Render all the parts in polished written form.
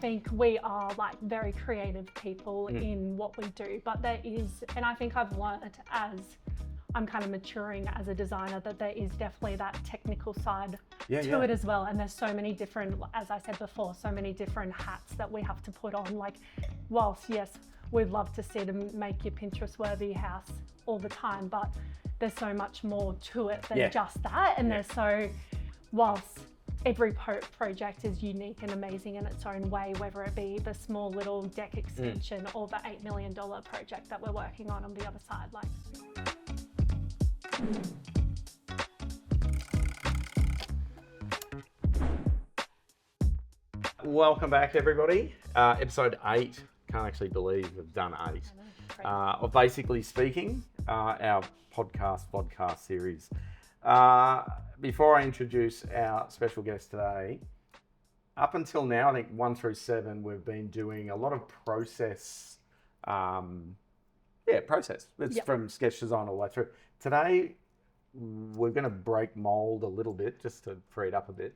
think we are like very creative people in what we do, but there is, and I think I've learned as I'm kind of maturing as a designer, that there is definitely that technical side to it as well. And there's so many different, as I said before, so many different hats that we have to put on. Like, whilst yes, we'd love to see to make your Pinterest worthy house all the time, but there's so much more to it than just that. And there's so, whilst every project is unique and amazing in its own way, whether it be the small little deck extension or the $8 million project that we're working on the other side. Like, welcome back, everybody. Episode 8. Can't actually believe we've done 8 of Basically Speaking, our podcast series. Before I introduce our special guest today, up until now, I think 1 through 7, we've been doing a lot of process. Process. It's from sketch design all the way through. Today, we're going to break mold a little bit, just to free it up a bit.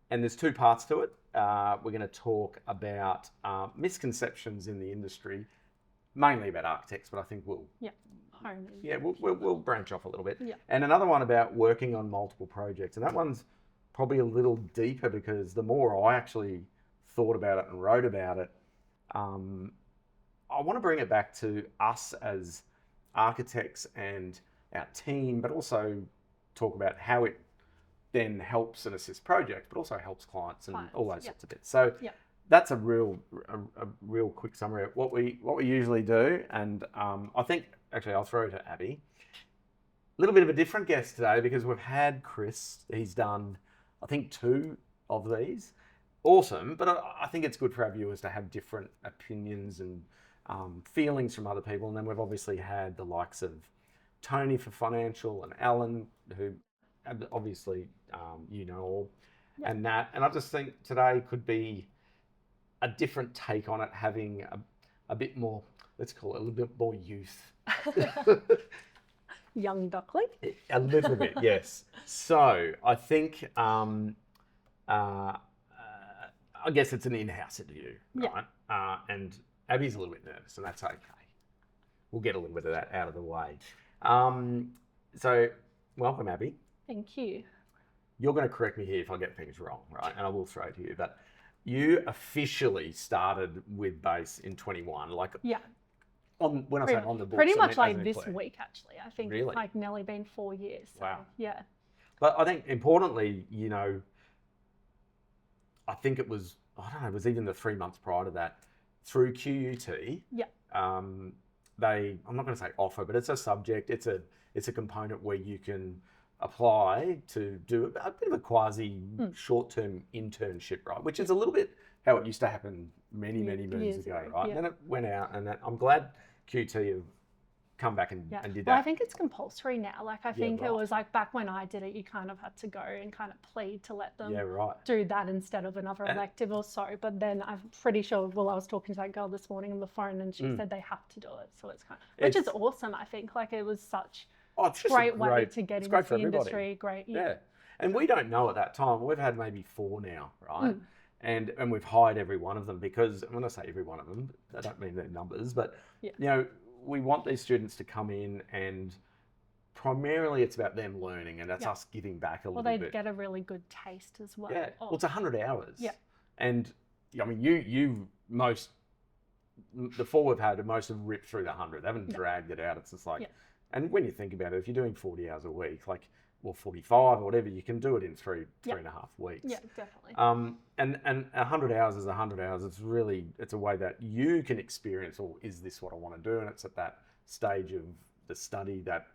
And there's 2 parts to it. We're going to talk about misconceptions in the industry, mainly about architects, but I think we'll branch off a little bit. Yeah. And another one about working on multiple projects. And that one's probably a little deeper, because the more I actually thought about it and wrote about it, I want to bring it back to us as architects and our team, but also talk about how it then helps and assists projects, but also helps clients and all those sorts of bits. So that's a real quick summary of what we usually do. And I think, actually, I'll throw to Abbey. A little bit of a different guest today, because we've had Chris. He's done, I think, 2 of these. Awesome, but I think it's good for our viewers to have different opinions and feelings from other people. And then we've obviously had the likes of Tony for financial, and Alan, who obviously all, and Nat. And I just think today could be a different take on it, having a bit more, let's call it a little bit more youth. Young duckling? A little bit, yes. So I think, I guess it's an in-house interview, right? And Abby's a little bit nervous, and that's okay. We'll get a little bit of that out of the way. So welcome, Abbey. Thank you. You're going to correct me here if I get things wrong, right? And I will throw it to you. But you officially started with Base in 21, like when I say on the books, pretty much like this week, actually. I think really? It's like nearly been 4 years. So, wow. Yeah. But I think importantly, I think it was, I don't know, it was even the 3 months prior to that, through QUT. Yeah. I'm not going to say offer, but it's a subject. It's a component where you can apply to do a bit of a quasi short-term internship, right? Which is a little bit how it used to happen many moons ago, right? Yeah. And then it went out, and I'm glad QT have come back and did that. Well, I think it's compulsory now. Like, I think it was like back when I did it, you kind of had to go and kind of plead to let them do that instead of another elective or so. But then I'm pretty sure, I was talking to that girl this morning on the phone, and she said they have to do it. So it's kind of, which is awesome, I think. Like, it was such a great way to get into the industry. Great. Yeah. And we don't know at that time. We've had maybe 4 now, right? And we've hired every one of them, because when I say every one of them, I don't mean their numbers, but we want these students to come in, and primarily it's about them learning, and that's us giving back a little bit. Well, they get a really good taste as well. Yeah. Well, it's 100 hours. Yeah. And I mean, the 4 we've had, most have ripped through the 100. They haven't dragged it out. It's just like, and when you think about it, if you're doing 40 hours a week, like, well, 45 or whatever, you can do it in three and a half weeks. Yeah, definitely. And 100 hours is 100 hours. It's a way that you can experience, or is this what I want to do? And it's at that stage of the study that,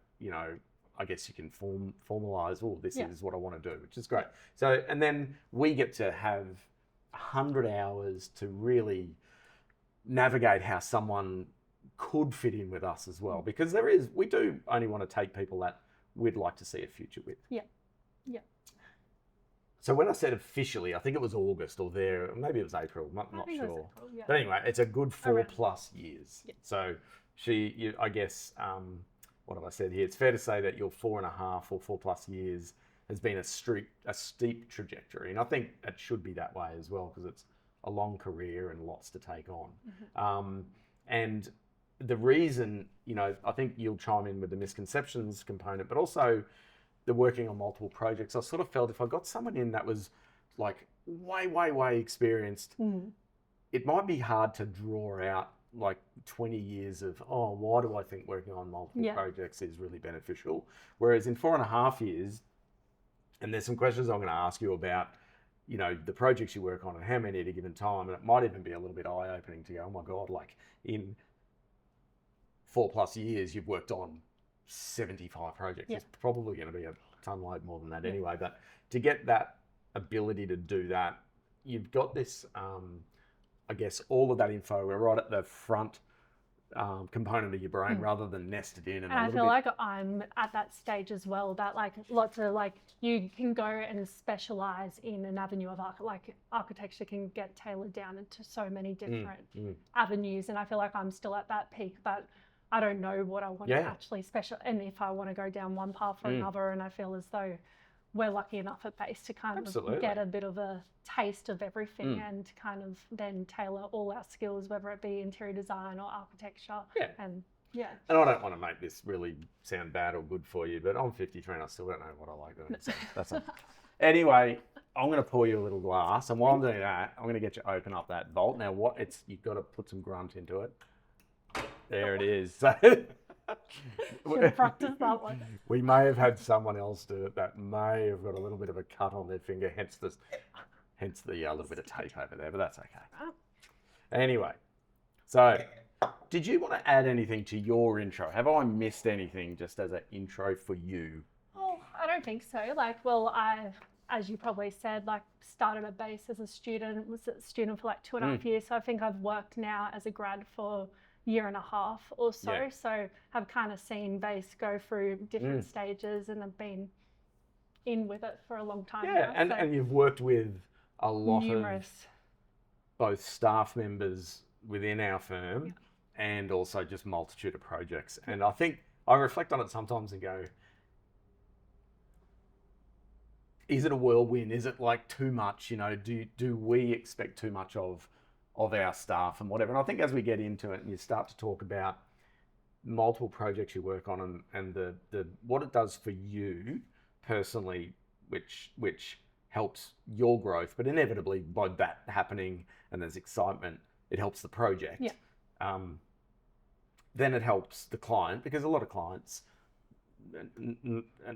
I guess you can formalize, this is what I want to do, which is great. So, and then we get to have 100 hours to really navigate how someone could fit in with us as well, because we do only want to take people that we'd like to see a future with. Yeah. So when I said officially, I think it was August or maybe it was April, not sure. April, But anyway, it's a good 4+ years. Yeah. So I guess, what have I said here? It's fair to say that your 4.5 or 4+ years has been a steep trajectory. And I think it should be that way as well, because it's a long career and lots to take on. And the reason, you know, I think you'll chime in with the misconceptions component, but also the working on multiple projects. I sort of felt if I got someone in that was like way experienced, it might be hard to draw out like 20 years of, oh, why do I think working on multiple projects is really beneficial? Whereas in 4.5 years, and there's some questions I'm going to ask you about, you know, the projects you work on and how many at a given time. And it might even be a little bit eye-opening to go, oh my God, like in 4+ years, you've worked on 75 projects. It's probably going to be a ton load more than that anyway. But to get that ability to do that, you've got this, I guess, all of that info right at the front component of your brain rather than nested in. And I feel like I'm at that stage as well, that like lots of like, you can go and specialize in an avenue of like architecture can get tailored down into so many different avenues. And I feel like I'm still at that peak, but I don't know what I want to actually and if I want to go down one path or another. And I feel as though we're lucky enough at Base to kind of get a bit of a taste of everything and kind of then tailor all our skills, whether it be interior design or architecture. And I don't want to make this really sound bad or good for you, but I'm 53 and I still don't know what I like doing. So that's all. Anyway, I'm going to pour you a little glass, and while I'm doing that, I'm going to get you to open up that vault. Now, you've got to put some grunt into it. There it is. So should practice that one. We may have had someone else do it that may have got a little bit of a cut on their finger, hence the little bit of tape over there, but that's okay. Anyway, so did you want to add anything to your intro? Have I missed anything just as an intro for you? Oh, I don't think so. Like, well, I, as you probably said, like started at Base as a student, was a student for like 2.5 years. So I think I've worked now as a grad for 1.5 years or so. So I've kind of seen Base go through different stages and I've been in with it for a long time now. And you've worked with a lot of both staff members within our firm and also just multitude of projects. And I think I reflect on it sometimes and go, is it a whirlwind? Is it like too much? You know, do we expect too much of our staff and whatever? And I think as we get into it and you start to talk about multiple projects you work on and the what it does for you personally, which helps your growth, but inevitably by that happening and there's excitement, it helps the project. Then it helps the client, because a lot of clients,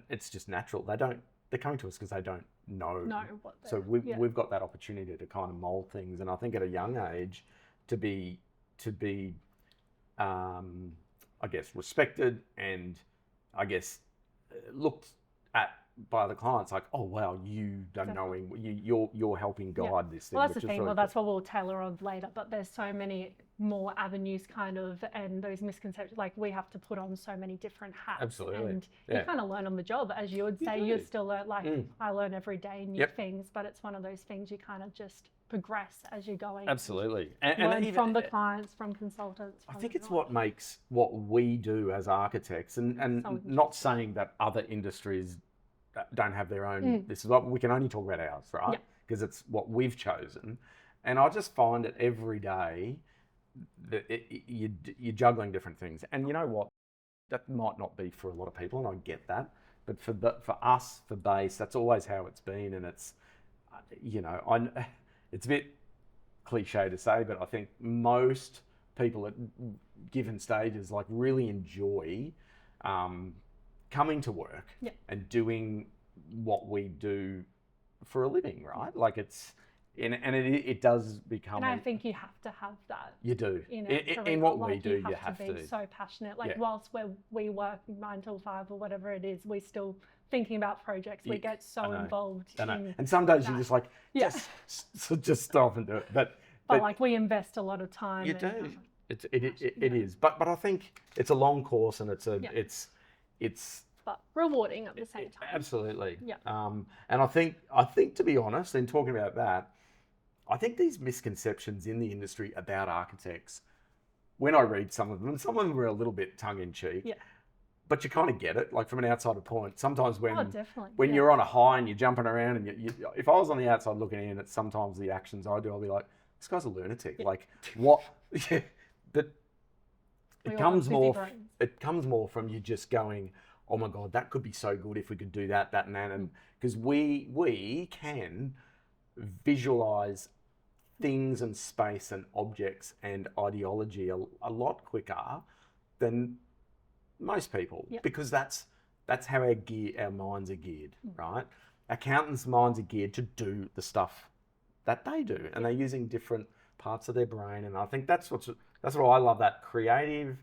it's just natural. They're coming to us because they don't know what so we've got that opportunity to kind of mold things. And I think at a young age to be I guess respected and I guess looked at by the clients like, oh wow, you don't know him, you're helping guide this thing. Well, that's the thing. Well, that's what we'll tailor on later, but there's so many more avenues kind of, and those misconceptions, like we have to put on so many different hats. Absolutely. And you kind of learn on the job, as you would say. You still learn, like I learn every day new things, but it's one of those things you kind of just progress as you're going. Absolutely. And even from the clients, from consultants. I think it's what makes what we do as architects, and not saying that other industries don't have their own, this is what we can only talk about ours, right? Because it's what we've chosen. And I just find it every day that you're juggling different things. And you know what? That might not be for a lot of people, and I get that. But for us, for Base, that's always how it's been. And it's, you know, it's a bit cliche to say, but I think most people at given stages like really enjoy coming to work and doing what we do for a living, right? Like it does become. And I think you have to have that. You do. In what we do, you have to be so passionate. Like whilst we work 9 till 5 or whatever it is, we're still thinking about projects. We get so involved. And some days you're just like, just stop and do it. But like we invest a lot of time. You do. It is. But I think it's a long course, and it's but rewarding at the same time. Absolutely. Yeah. And I think to be honest, in talking about that, I think these misconceptions in the industry about architects, when I read some of them, and some of them are a little bit tongue in cheek, but you kind of get it, like from an outsider point. Sometimes when you're on a high and you're jumping around, and if I was on the outside looking in at sometimes the actions I do, I'll be like, this guy's a lunatic. Like what? Yeah, but We it all comes have more. busy brains. It comes more from you just going, oh my god, that could be so good if we could do that, that, and that, and because we can visualize things and space and objects and ideology a lot quicker than most people, because that's how our minds are geared, right? Accountants' minds are geared to do the stuff that they do, and they're using different parts of their brain, and I think that's what I love, that creative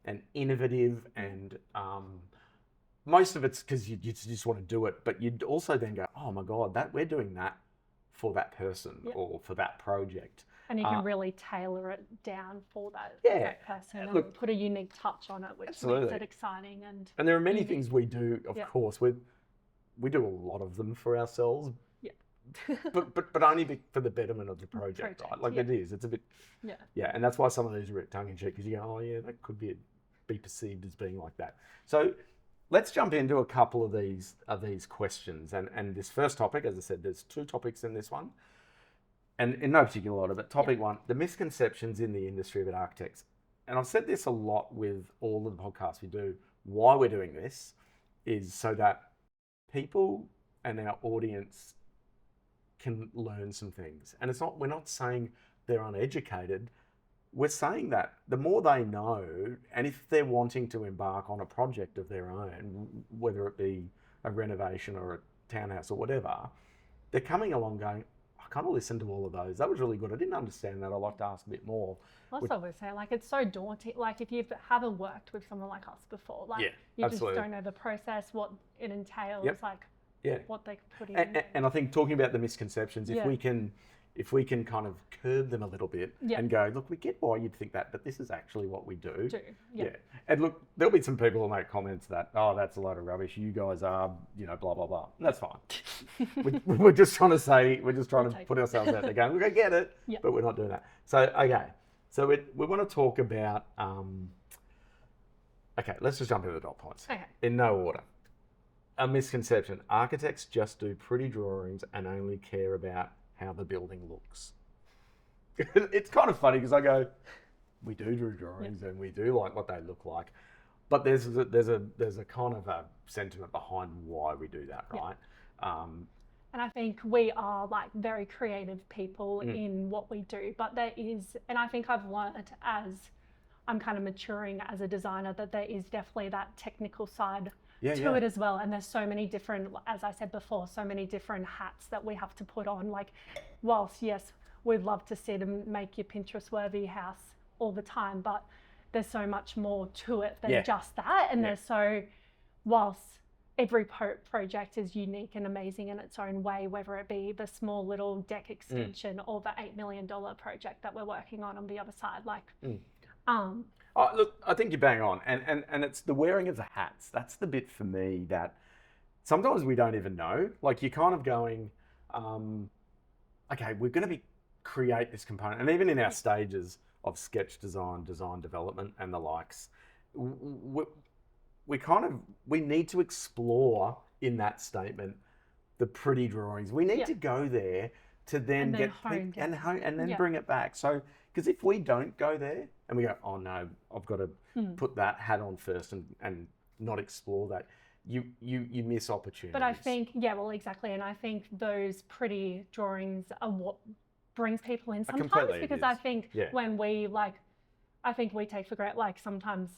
and innovative, and most of it's because you just want to do it, but you'd also then go, oh my god, that we're doing that for that person or for that project. And you can really tailor it down for that, that person, and look, put a unique touch on it, which makes it exciting. And there are many things we do, of course, we do a lot of them for ourselves, but only for the betterment of the project, right? Like it's a bit, and that's why some of these are tongue in cheek, because you go, oh yeah, that could be perceived as being like that. So let's jump into a couple of these questions, and this first topic, as I said, there's 2 topics in this one, and in no particular order, but topic 1, the misconceptions in the industry of architects. And I've said this a lot with all of the podcasts we do. Why we're doing this is so that people and our audience can learn some things. And we're not saying they're uneducated. We're saying that the more they know, and if they're wanting to embark on a project of their own, whether it be a renovation or a townhouse or whatever, they're coming along going, I kind of listened to all of those. That was really good. I didn't understand that. I'd like to ask a bit more. Also, we say, like, it's so daunting. Like, if you haven't worked with someone like us before, like, you just don't know the process, what it entails, like, what they can put in. And I think talking about the misconceptions, if we can kind of curb them a little bit and go, look, we get why you'd think that, but this is actually what we do. And look, there'll be some people who make comments that, oh, that's a load of rubbish. You guys are, blah, blah, blah. And that's fine. we're just trying to put ourselves out there going, look, I get it, but we're not doing that. So, okay. So we want to talk about, let's just jump into the dot points. Okay. In no order. A misconception: architects just do pretty drawings and only care about how the building looks. It's kind of funny because I go, we do drawings and we do like what they look like, but there's a kind of a sentiment behind why we do that, right? And I think we are like very creative people in what we do, but there is, and I think I've learned as I'm kind of maturing as a designer, that there is definitely that technical side to it as well. And there's so many different, as I said before, so many different hats that we have to put on. Like, whilst yes, we'd love to sit and make your Pinterest worthy house all the time, but there's so much more to it than just that. And there's whilst every project is unique and amazing in its own way, whether it be the small little deck extension or the $8 million project that we're working on the other side, like, Oh, look, I think you're bang on. And it's the wearing of the hats. That's the bit for me that sometimes we don't even know. Like, you're kind of going, okay, we're going to create this component. And even in our stages of sketch design, design development and the likes, we need to explore in that statement the pretty drawings. We need to go there to then get and then bring it back. So, because if we don't go there and we go, oh no, I've got to put that hat on first and not explore that, you miss opportunities. But I think, exactly. And I think those pretty drawings are what brings people in sometimes, because I think when we I think we take for granted, like sometimes,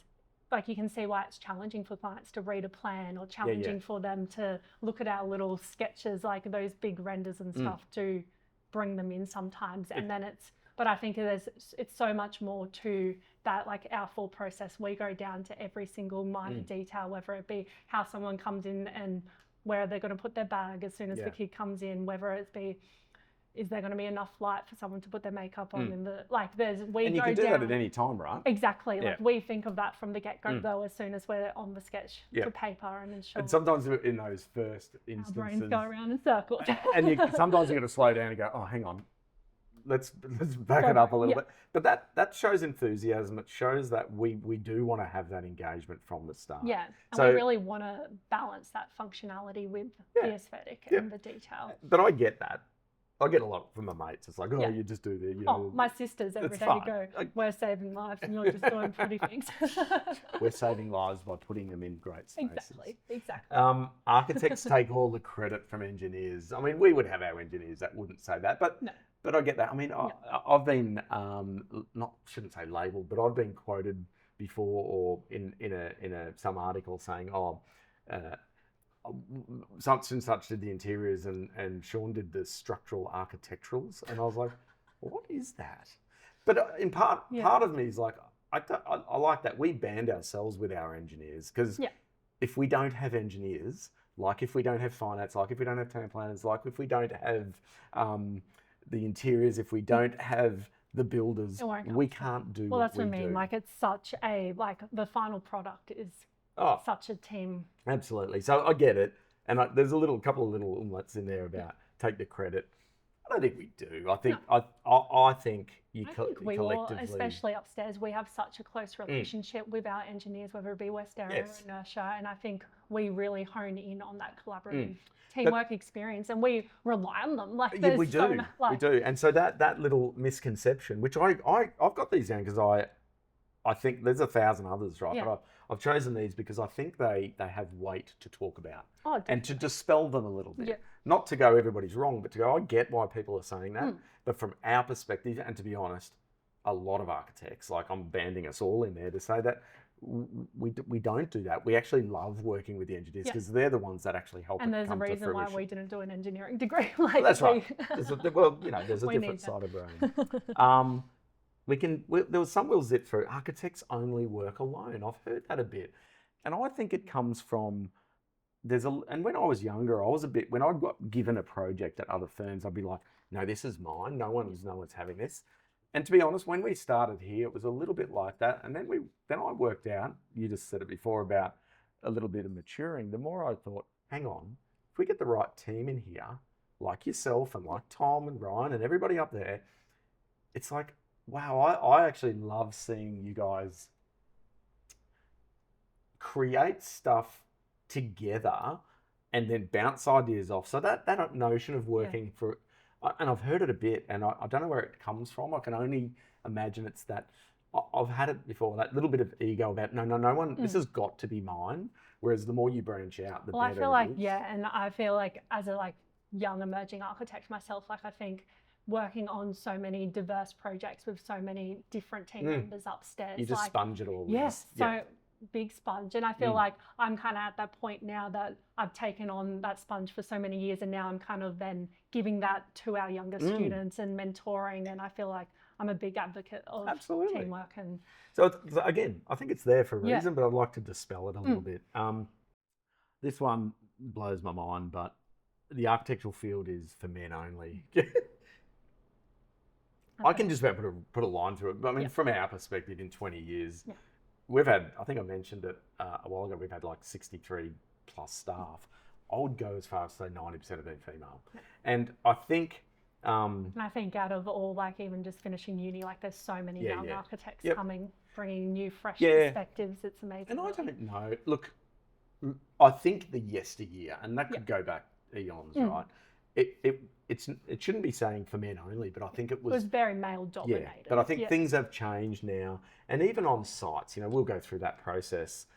like you can see why it's challenging for clients to read a plan, or challenging for them to look at our little sketches, like those big renders and stuff, to bring them in sometimes. And then but I think it's so much more to that, like our full process. We go down to every single minor detail, whether it be how someone comes in and where they're going to put their bag as soon as the kid comes in, whether it be, is there going to be enough light for someone to put their makeup on in the, like and you can do that at any time, right? Exactly. Like we think of that from the get-go though, as soon as we're on the sketch for paper and ensure. And sometimes in those first instances, our brains go around in circles. And sometimes you've got to slow down and go, oh, hang on, let's back it up a little bit. But that shows enthusiasm. It shows that we do want to have that engagement from the start. Yeah, and we really want to balance that functionality with the aesthetic and the detail. But I get that. I get a lot from my mates. It's like, oh, Yeah. you just do the, you Oh, know, my sisters every it's day fine. go, Like, we're saving lives and you're just doing pretty things. we're saving lives by putting them in great spaces. Exactly. Architects take all the credit from engineers. I mean, we would have our engineers that wouldn't say that, but No. but I get that. I mean, I've been shouldn't say labelled, but I've been quoted before or in a some article saying, such and such did the interiors and Shawn did the structural architecturals, and I was like, what is that? But in part of me is like, I like that we band ourselves with our engineers, because if we don't have engineers, like if we don't have finance, like if we don't have town planners, like if we don't have the interiors, if we don't have the builders, we can't do well, what that's what I mean. do. Like, it's such a, like, the final product is such a team. Absolutely. So I get it. And there's a couple of little inlets in there about take the credit. I don't think we do. I think I think you we collectively, all, especially upstairs, we have such a close relationship with our engineers, whether it be West Area or Inertia, and I think we really hone in on that collaborative teamwork experience, and we rely on them. Like, we do, we do. And so that little misconception, which I've got these down because I think there's 1,000 others, right? But I've chosen these because I think they have weight to talk about and to dispel them a little bit. Yeah. Not to go everybody's wrong, but to go, I get why people are saying that. But from our perspective, and to be honest, a lot of architects, like I'm banding us all in there to say that we don't do that. We actually love working with the engineers because they're the ones that actually help. And there's a reason why we didn't do an engineering degree. Like, well, that's right. There's a different side of brain. There was some we'll zip through. Architects only work alone. I've heard that a bit, and I think it comes from and when I was younger, when I got given a project at other firms, I'd be like, no, this is mine. No one's having this. And to be honest, when we started here, it was a little bit like that. And then I worked out, you just said it before, about a little bit of maturing. The more I thought, hang on, if we get the right team in here, like yourself and like Tom and Ryan and everybody up there, it's like, wow, I actually love seeing you guys create stuff together and then bounce ideas off. So that notion of working for, and I've heard it a bit, and I don't know where it comes from. I can only imagine it's that I've had it before, that little bit of ego about, no one, this has got to be mine. Whereas the more you branch out, the better I feel like, it is. and I feel like as a young emerging architect myself, like I think working on so many diverse projects with so many different team members upstairs. You just sponge it all. Yes, big sponge. And I feel like I'm kind of at that point now that I've taken on that sponge for so many years, and now I'm kind of then giving that to our younger students and mentoring, and I feel like I'm a big advocate of teamwork. And so again, I think it's there for a reason, but I'd like to dispel it a little bit. This one blows my mind, but the architectural field is for men only. I can just about put a line through it. But I mean, from our perspective, in 20 years, we've had, I think I mentioned it a while ago, we've had like 63 plus staff. I would go as far as to say 90% have been female. And I think... and I think out of all, like even just finishing uni, like there's so many young architects coming, bringing new, fresh perspectives. It's amazing. And I don't know. Look, I think the yesteryear, and that could go back eons, right? It shouldn't be saying for men only, but I think it was very male dominated. Yeah, but I think things have changed now, and even on sites, we'll go through that process.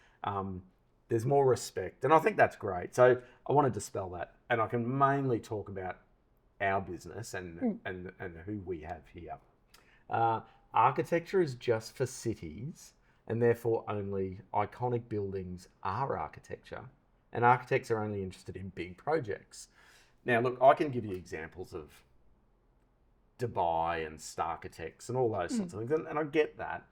There's more respect, and I think that's great. So I want to dispel that, and I can mainly talk about our business and who we have here. Architecture is just for cities, and therefore only iconic buildings are architecture, and architects are only interested in big projects. Now, look, I can give you examples of Dubai and Starchitects and all those sorts of things, and I get that.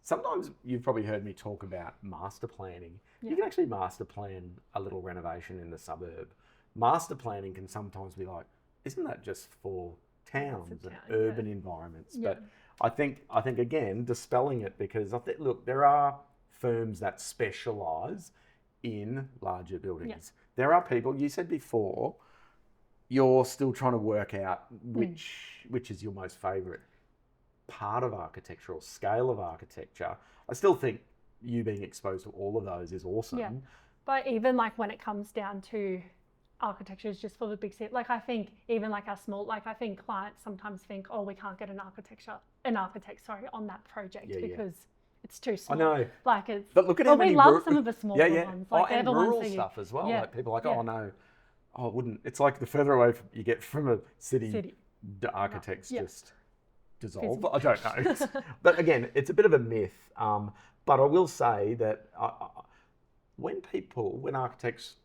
Sometimes you've probably heard me talk about master planning. You can actually master plan a little renovation in the suburb. Master planning can sometimes be like, isn't that just for towns and urban environments? But I think again, dispelling it, because look, there are firms that specialise in larger buildings. There are people, you said before, you're still trying to work out which is your most favourite part of architecture or scale of architecture. I still think you being exposed to all of those is awesome. Yeah. But even like when it comes down to architecture is just for the big city. Like I think even like our small, like I think clients sometimes think, oh, we can't get an architect, on that project because it's too small. I know. Like it's. But look at well, how many we love some of the smaller ones. Like they're and the rural ones that stuff as well. Yeah. Like people are like, oh no, oh it wouldn't. It's like the further away you get from a city. The architects just dissolve. I don't know. But again, it's a bit of a myth. But I will say that when architects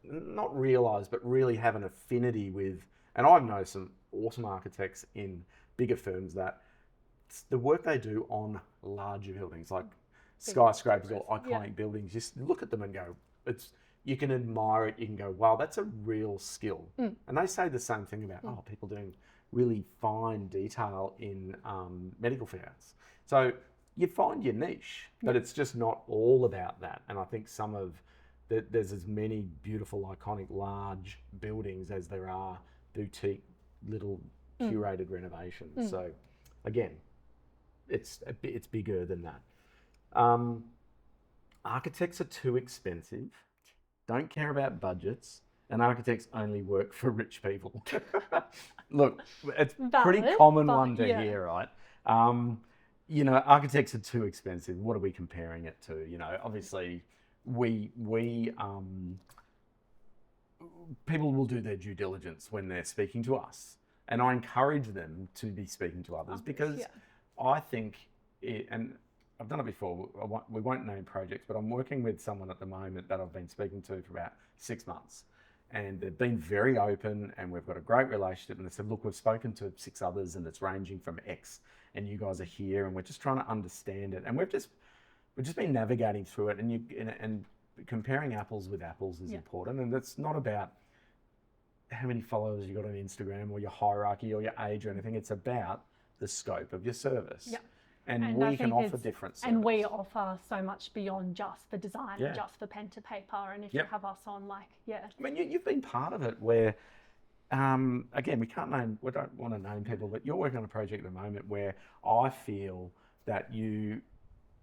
not realise, but really have an affinity with, and I know some awesome architects in bigger firms that the work they do on larger buildings, like skyscrapers or iconic buildings, just look at them and go, you can admire it. You can go, wow, that's a real skill. And they say the same thing about, people doing really fine detail in medical fittouts. So you find your niche, but it's just not all about that. And I think there's as many beautiful, iconic, large buildings as there are boutique, little curated renovations. So again, it's bigger than that. Architects are too expensive, don't care about budgets, and architects only work for rich people. Look, it's a pretty common one to hear, right? Architects are too expensive. What are we comparing it to? Obviously, people will do their due diligence when they're speaking to us, and I encourage them to be speaking to others because I think and I've done it before. We won't name projects, but I'm working with someone at the moment that I've been speaking to for about 6 months, and they've been very open, and we've got a great relationship. And they said, "Look, we've spoken to 6 others, and it's ranging from X, and you guys are here, and we're just trying to understand it." And we've just been navigating through it, and comparing apples with apples is important, and it's not about how many followers you got on Instagram or your hierarchy or your age or anything. It's about the scope of your service. Yeah. And we can offer different service. And we offer so much beyond just for design and just for pen to paper. And if you have us on, I mean, you've been part of it where, again, we don't want to name people, but you're working on a project at the moment where I feel that and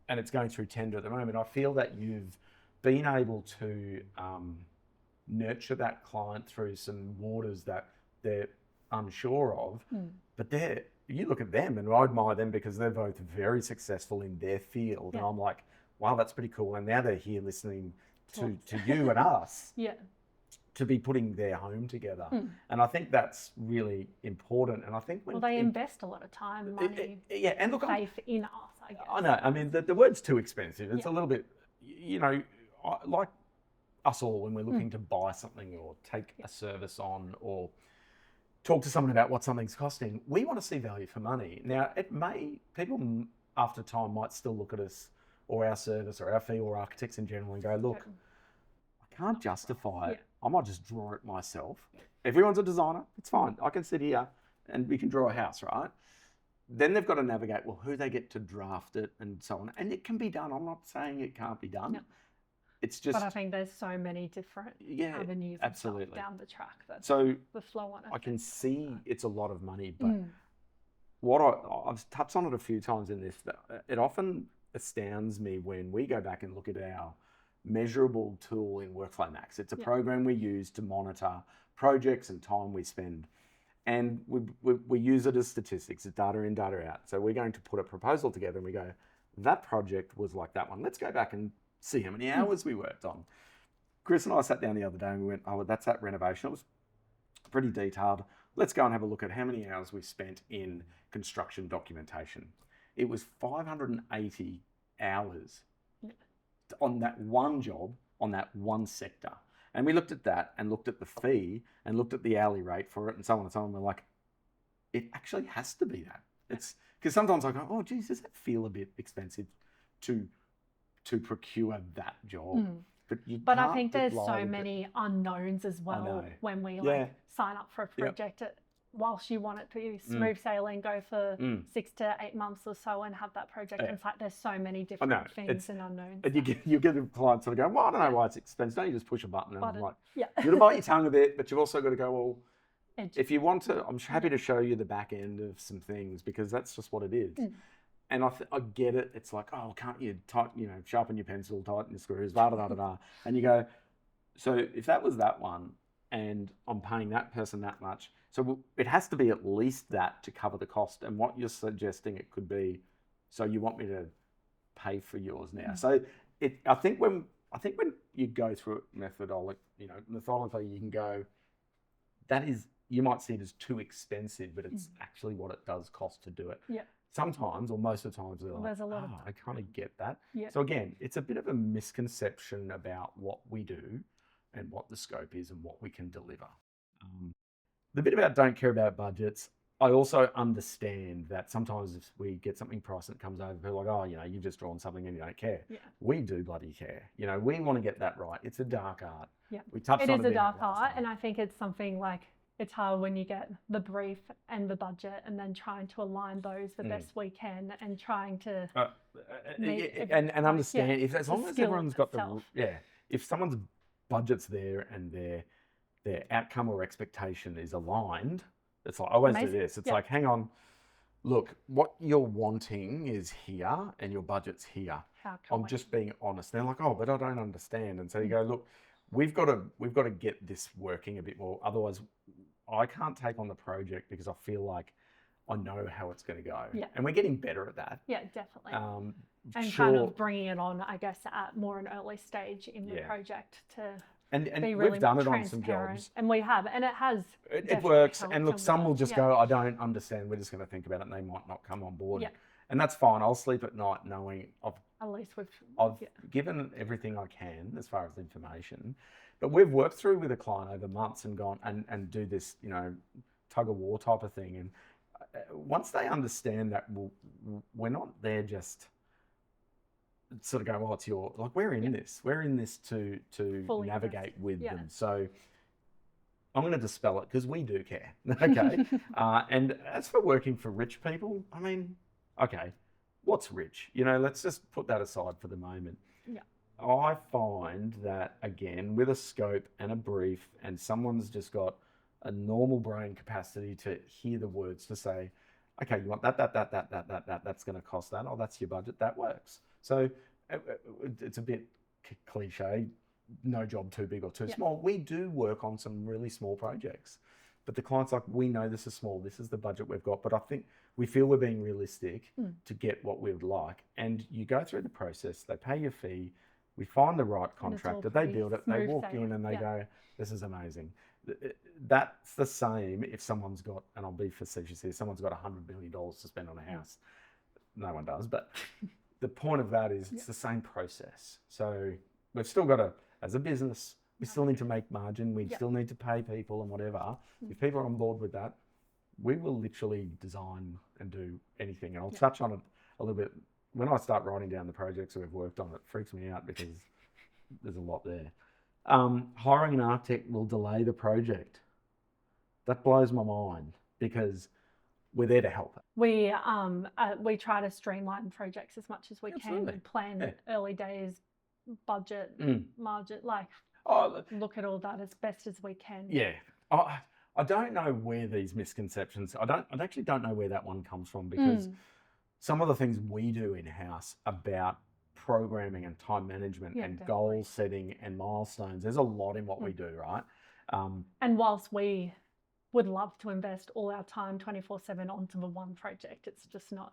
it's going through tender at the moment, I feel that you've been able to nurture that client through some waters that they're unsure of, but you look at them and I admire them because they're both very successful in their field. And I'm like, wow, that's pretty cool. And now they're here listening to you and us to be putting their home together. And I think that's really important. And I think they invest a lot of time, money, and look, faith in us, I guess. I know. I mean, the word's too expensive. It's a little bit, like us all when we're looking to buy something or take a service on or talk to someone about what something's costing, we want to see value for money. Now, people after time might still look at us or our service or our fee or architects in general and go, look, I can't justify it. I might just draw it myself. Everyone's a designer. It's fine. I can sit here and we can draw a house, right? Then they've got to navigate, well, who they get to draft it and so on. And it can be done. I'm not saying it can't be done. No. It's just. But I think there's so many different avenues down the track that the flow on it. I can see it's a lot of money, but I've touched on it a few times in this, that it often astounds me when we go back and look at our measurable tool in Workflow Max. It's a program we use to monitor projects and time we spend. And we use it as statistics, it's data in, data out. So we're going to put a proposal together and we go, that project was like that one. Let's go back and see how many hours we worked on. Chris and I sat down the other day and we went, oh, that's that renovation. It was pretty detailed. Let's go and have a look at how many hours we spent in construction documentation. It was 580 hours on that one job, on that one sector. And we looked at that and looked at the fee and looked at the hourly rate for it and so on and so on. We're like, it actually has to be that. It's because sometimes I go, oh, geez, does that feel a bit expensive to procure that job? But I think there's so many unknowns as well when we sign up for a project. Whilst you want it to be smooth sailing, go for 6 to 8 months or so and have that project. It's like there's so many different things and unknowns. And you get a client sort of go, well, I don't know why it's expensive. Don't you just push a button? And I'm like, you've got to bite your tongue a bit, but you've also got to go, well, if you want to, I'm happy to show you the back end of some things because that's just what it is. And I get it. It's like, oh, can't you sharpen your pencil, tighten your screws, da da da da da. And you go, So if that was that one, and I'm paying that person that much, so it has to be at least that to cover the cost. And what you're suggesting it could be, so you want me to pay for yours now. So I think when you go through it methodically, you can go, that is, you might see it as too expensive, but it's actually what it does cost to do it. Yeah. Sometimes, or most of the times, they're like, there's a lot of I kind of get that. Yeah. So again, it's a bit of a misconception about what we do and what the scope is and what we can deliver. The bit about don't care about budgets, I also understand that sometimes if we get something priced and it comes over, people are like, oh, you've just drawn something and you don't care. Yeah. We do bloody care. We want to get that right. It's a dark art. Yeah. We touched on it. It is a dark art, and I think it's something like, it's hard when you get the brief and the budget and then trying to align those the best we can and trying to and understand as long as everyone's got if someone's budget's there and their outcome or expectation is aligned, it's like, I always do this. It's like, hang on, look, what you're wanting is here and your budget's here. I'm just being honest. They're like, oh, but I don't understand. And so you go, look, we've got to get this working a bit more. Otherwise, I can't take on the project because I feel like I know how it's going to go. Yeah. And we're getting better at that. Yeah, definitely. And kind of bringing it on, I guess, at more an early stage in the project to be really we've done it on some jobs. And we have, and it has. It works. And look, some will just go, I don't understand. We're just going to think about it, and they might not come on board. Yeah. And that's fine. I'll sleep at night knowing I've given everything I can as far as information. But we've worked through with a client over months and gone and do this, tug of war type of thing. And once they understand that, we're not there just sort of going, well, it's your, like, we're in this. We're in this to fully navigate with them. So I'm going to dispel it because we do care. Okay. And as for working for rich people, I mean, okay, what's rich? Let's just put that aside for the moment. Yeah. I find that, again, with a scope and a brief, and someone's just got a normal brain capacity to hear the words to say, okay, you want that, that's going to cost that. Oh, that's your budget. That works. So it's a bit cliche, no job too big or too small. We do work on some really small projects, but the client's like, we know this is small. This is the budget we've got, but I think we feel we're being realistic to get what we would like. And you go through the process, they pay your fee, we find the right contractor, they build it, they walk in and they go, this is amazing. That's the same if someone's got, and I'll be facetious here, someone's got $100 million to spend on a house. No one does, but the point of that is it's the same process. So we've still got to, as a business, we still need to make margin. We still need to pay people and whatever. If people are on board with that, we will literally design and do anything. And I'll touch on it a little bit. When I start writing down the projects that we've worked on, it freaks me out because there's a lot there. Hiring an architect will delay the project. That blows my mind because we're there to help. We try to streamline projects as much as we can. We plan early days, budget, margin, look at all that as best as we can. Yeah. I don't know where these misconceptions, I actually don't know where that one comes from because some of the things we do in-house about programming and time management and goal setting and milestones, there's a lot in what we do, right? And whilst we would love to invest all our time 24/7 onto the one project, it's just not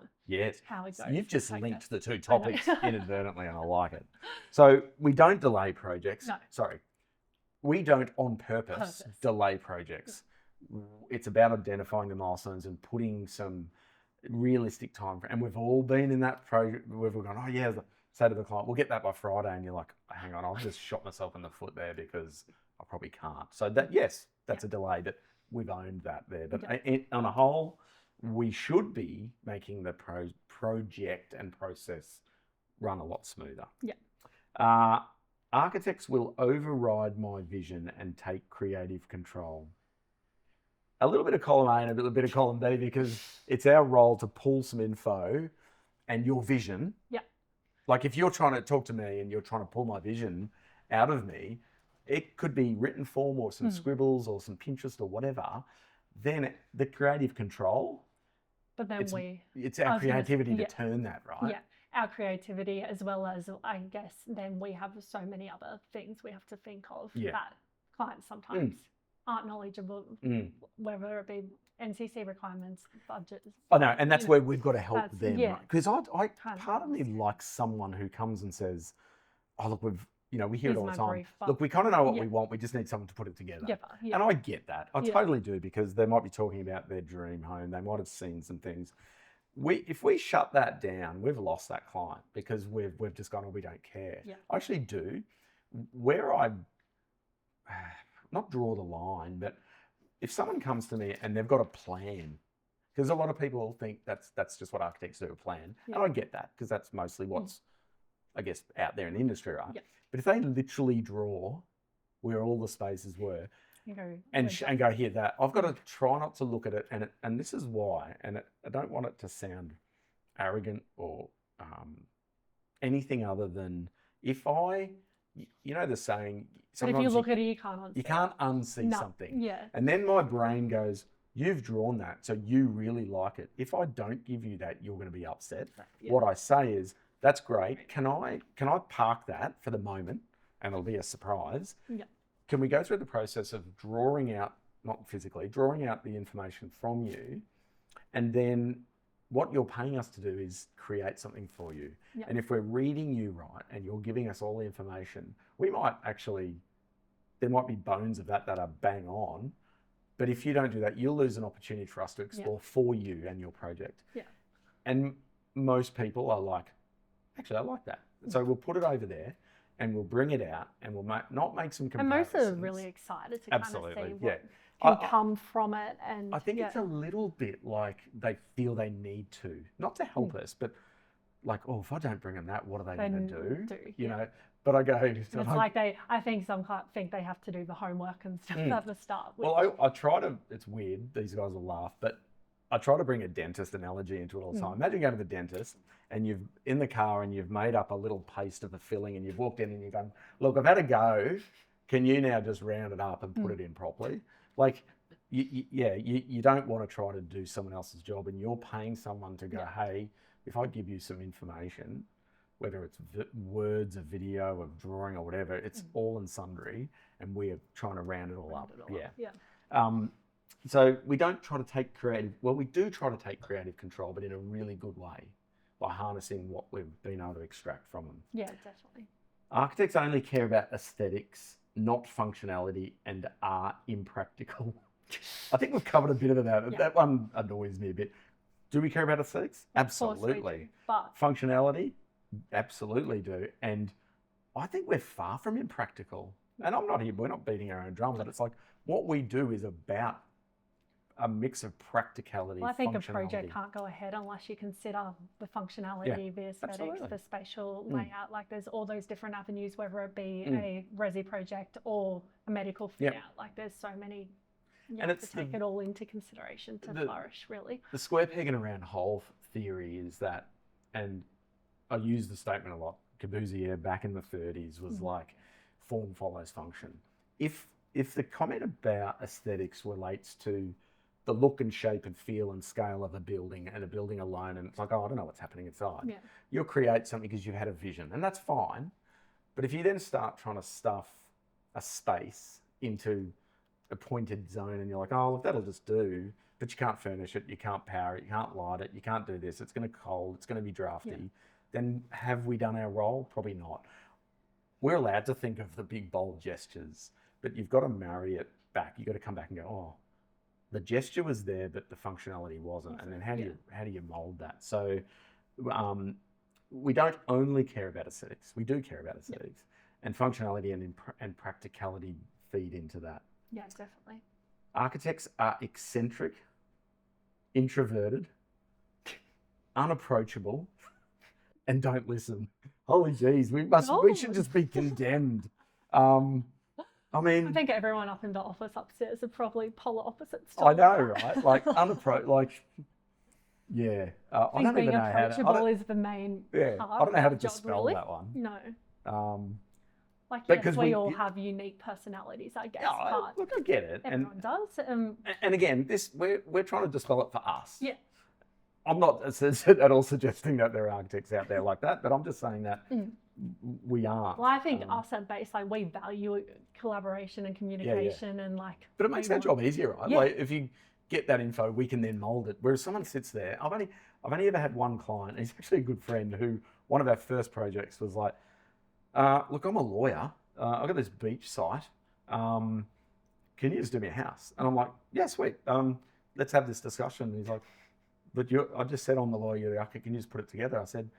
how it goes. You've just linked the two topics inadvertently and I like it. So we don't delay projects. No. Sorry. We don't on purpose delay projects. It's about identifying the milestones and putting some realistic time frame. And we've all been in that project where we've gone, oh yeah, say to the client, we'll get that by Friday. And you're like, hang on, I've just shot myself in the foot there because I probably can't. So that, that's a delay, but we've owned that there. But on a whole, we should be making the project and process run a lot smoother. Yeah. Architects will override my vision and take creative control. A little bit of column A and a little bit of column B because it's our role to pull some info and your vision. Yeah. Like if you're trying to talk to me and you're trying to pull my vision out of me, it could be written form or some scribbles or some Pinterest or whatever. Then the creative control. But then it's our creativity to turn that, right? Yeah. our creativity, as well as, I guess, then we have so many other things we have to think of that clients sometimes aren't knowledgeable, whether it be NCC requirements, budgets. I know, and that's where we've got to help them, yeah. right? Because I part of me likes someone who comes and says, "Oh, look, we hear it all the time. Brief, look, we kind of know what we want. We just need someone to put it together." And I get that. I totally do, because they might be talking about their dream home. They might have seen some things. If we shut that down, we've lost that client, because we've just gone, "Oh, we don't care." Yeah. I actually do. Where I not draw the line, but if someone comes to me and they've got a plan, because a lot of people think that's just what architects do, a plan. And I get that, because that's mostly what's, I guess, out there in the industry, right? Yeah. But if they literally draw where all the spaces were and go, "Here, that," I've got to try not to look at it. And this is why, and I don't want it to sound arrogant or anything other than, if I, the saying, but if you look at it, you can't unsee something. Yeah. And then my brain goes, "You've drawn that, so you really like it. If I don't give you that, you're going to be upset." Yeah. What I say is, "That's great. Can I park that for the moment, and it'll be a surprise? Yeah. Can we go through the process of drawing out, not physically, drawing out the information from you, and then what you're paying us to do is create something for you. Yep. And if we're reading you right and you're giving us all the information, we might actually, there might be bones of that are bang on. But if you don't do that, you'll lose an opportunity for us to explore for you and your project." Yeah. And most people are like, "Actually, I like that." So we'll put it over there and we'll bring it out and we'll not make some comparisons. And most are really excited to kind of see what can come from it. And I think it's a little bit like they feel they need to, not to help us, but like, "Oh, if I don't bring them that, what are they going to do?" You know. But I go, it's like I think some think they have to do the homework and stuff at the start. Well, I try to, it's weird, these guys will laugh, but I try to bring a dentist analogy into it all the time. Imagine going to the dentist and you've in the car and you've made up a little paste of a filling and you've walked in and you've gone, "Look, I've had a go. Can you now just round it up and put it in properly?" Like, you don't want to try to do someone else's job, and you're paying someone to go, "Hey, if I give you some information, whether it's words, a video, a drawing, or whatever, it's all and sundry, and we are trying to round it all up." So we don't try to take we do try to take creative control, but in a really good way, by harnessing what we've been able to extract from them. Yeah, definitely. Architects only care about aesthetics, not functionality, and are impractical. I think we've covered a bit of that. Yeah. That one annoys me a bit. Do we care about aesthetics? Absolutely. But functionality? Absolutely do. And I think we're far from impractical. And we're not beating our own drum, but it's like what we do is about a mix of practicality. Well, I think a project can't go ahead unless you consider the functionality, the aesthetics, the spatial layout. Like there's all those different avenues, whether it be a resi project or a medical fit out. Like there's so many. You have to take it all into consideration to flourish, really. The square peg and a round hole theory is that, and I use the statement a lot, Corbusier back in the 30s was like, form follows function. If the comment about aesthetics relates to the look and shape and feel and scale of a building and a building alone, and it's like, "Oh, I don't know what's happening inside." You'll create something because you've had a vision, and that's fine. But if you then start trying to stuff a space into a pointed zone and you're like, "Oh, look, that'll just do," but you can't furnish it, you can't power it, you can't light it, you can't do this, it's going to cold, it's going to be drafty, then have we done our role? Probably not. We're allowed to think of the big, bold gestures, but you've got to marry it back. You've got to come back and go, "Oh, the gesture was there, but the functionality wasn't." And then how do you mold that? So we don't only care about aesthetics. We do care about aesthetics, and functionality and practicality feed into that. Yeah, definitely. Architects are eccentric, introverted, unapproachable, and don't listen. Holy jeez, we should just be condemned. I mean, I think everyone up in the office upstairs are probably polar opposites. I know, right? Like I don't even know how to. Being approachable is the main part. I don't know how to dispel really. that one. No. Like, because we all have unique personalities, I guess. But look, I get it. Everyone does. And again, we're trying to dispel it for us. Yeah. I'm not at all suggesting that there are architects out there like that, but I'm just saying that we aren't. Well, I think us at Baseically, we value collaboration and communication and like. But it makes our job easier, right? Yeah. Like if you get that info, we can then mold it. Whereas someone sits there, I've only ever had one client. He's actually a good friend who one of our first projects was like, look, I'm a lawyer. I've got this beach site. Can you just do me a house? And I'm like, yeah, sweet. Let's have this discussion. And he's like, but I just said I'm the lawyer, you're the architect, can you just put it together? I said,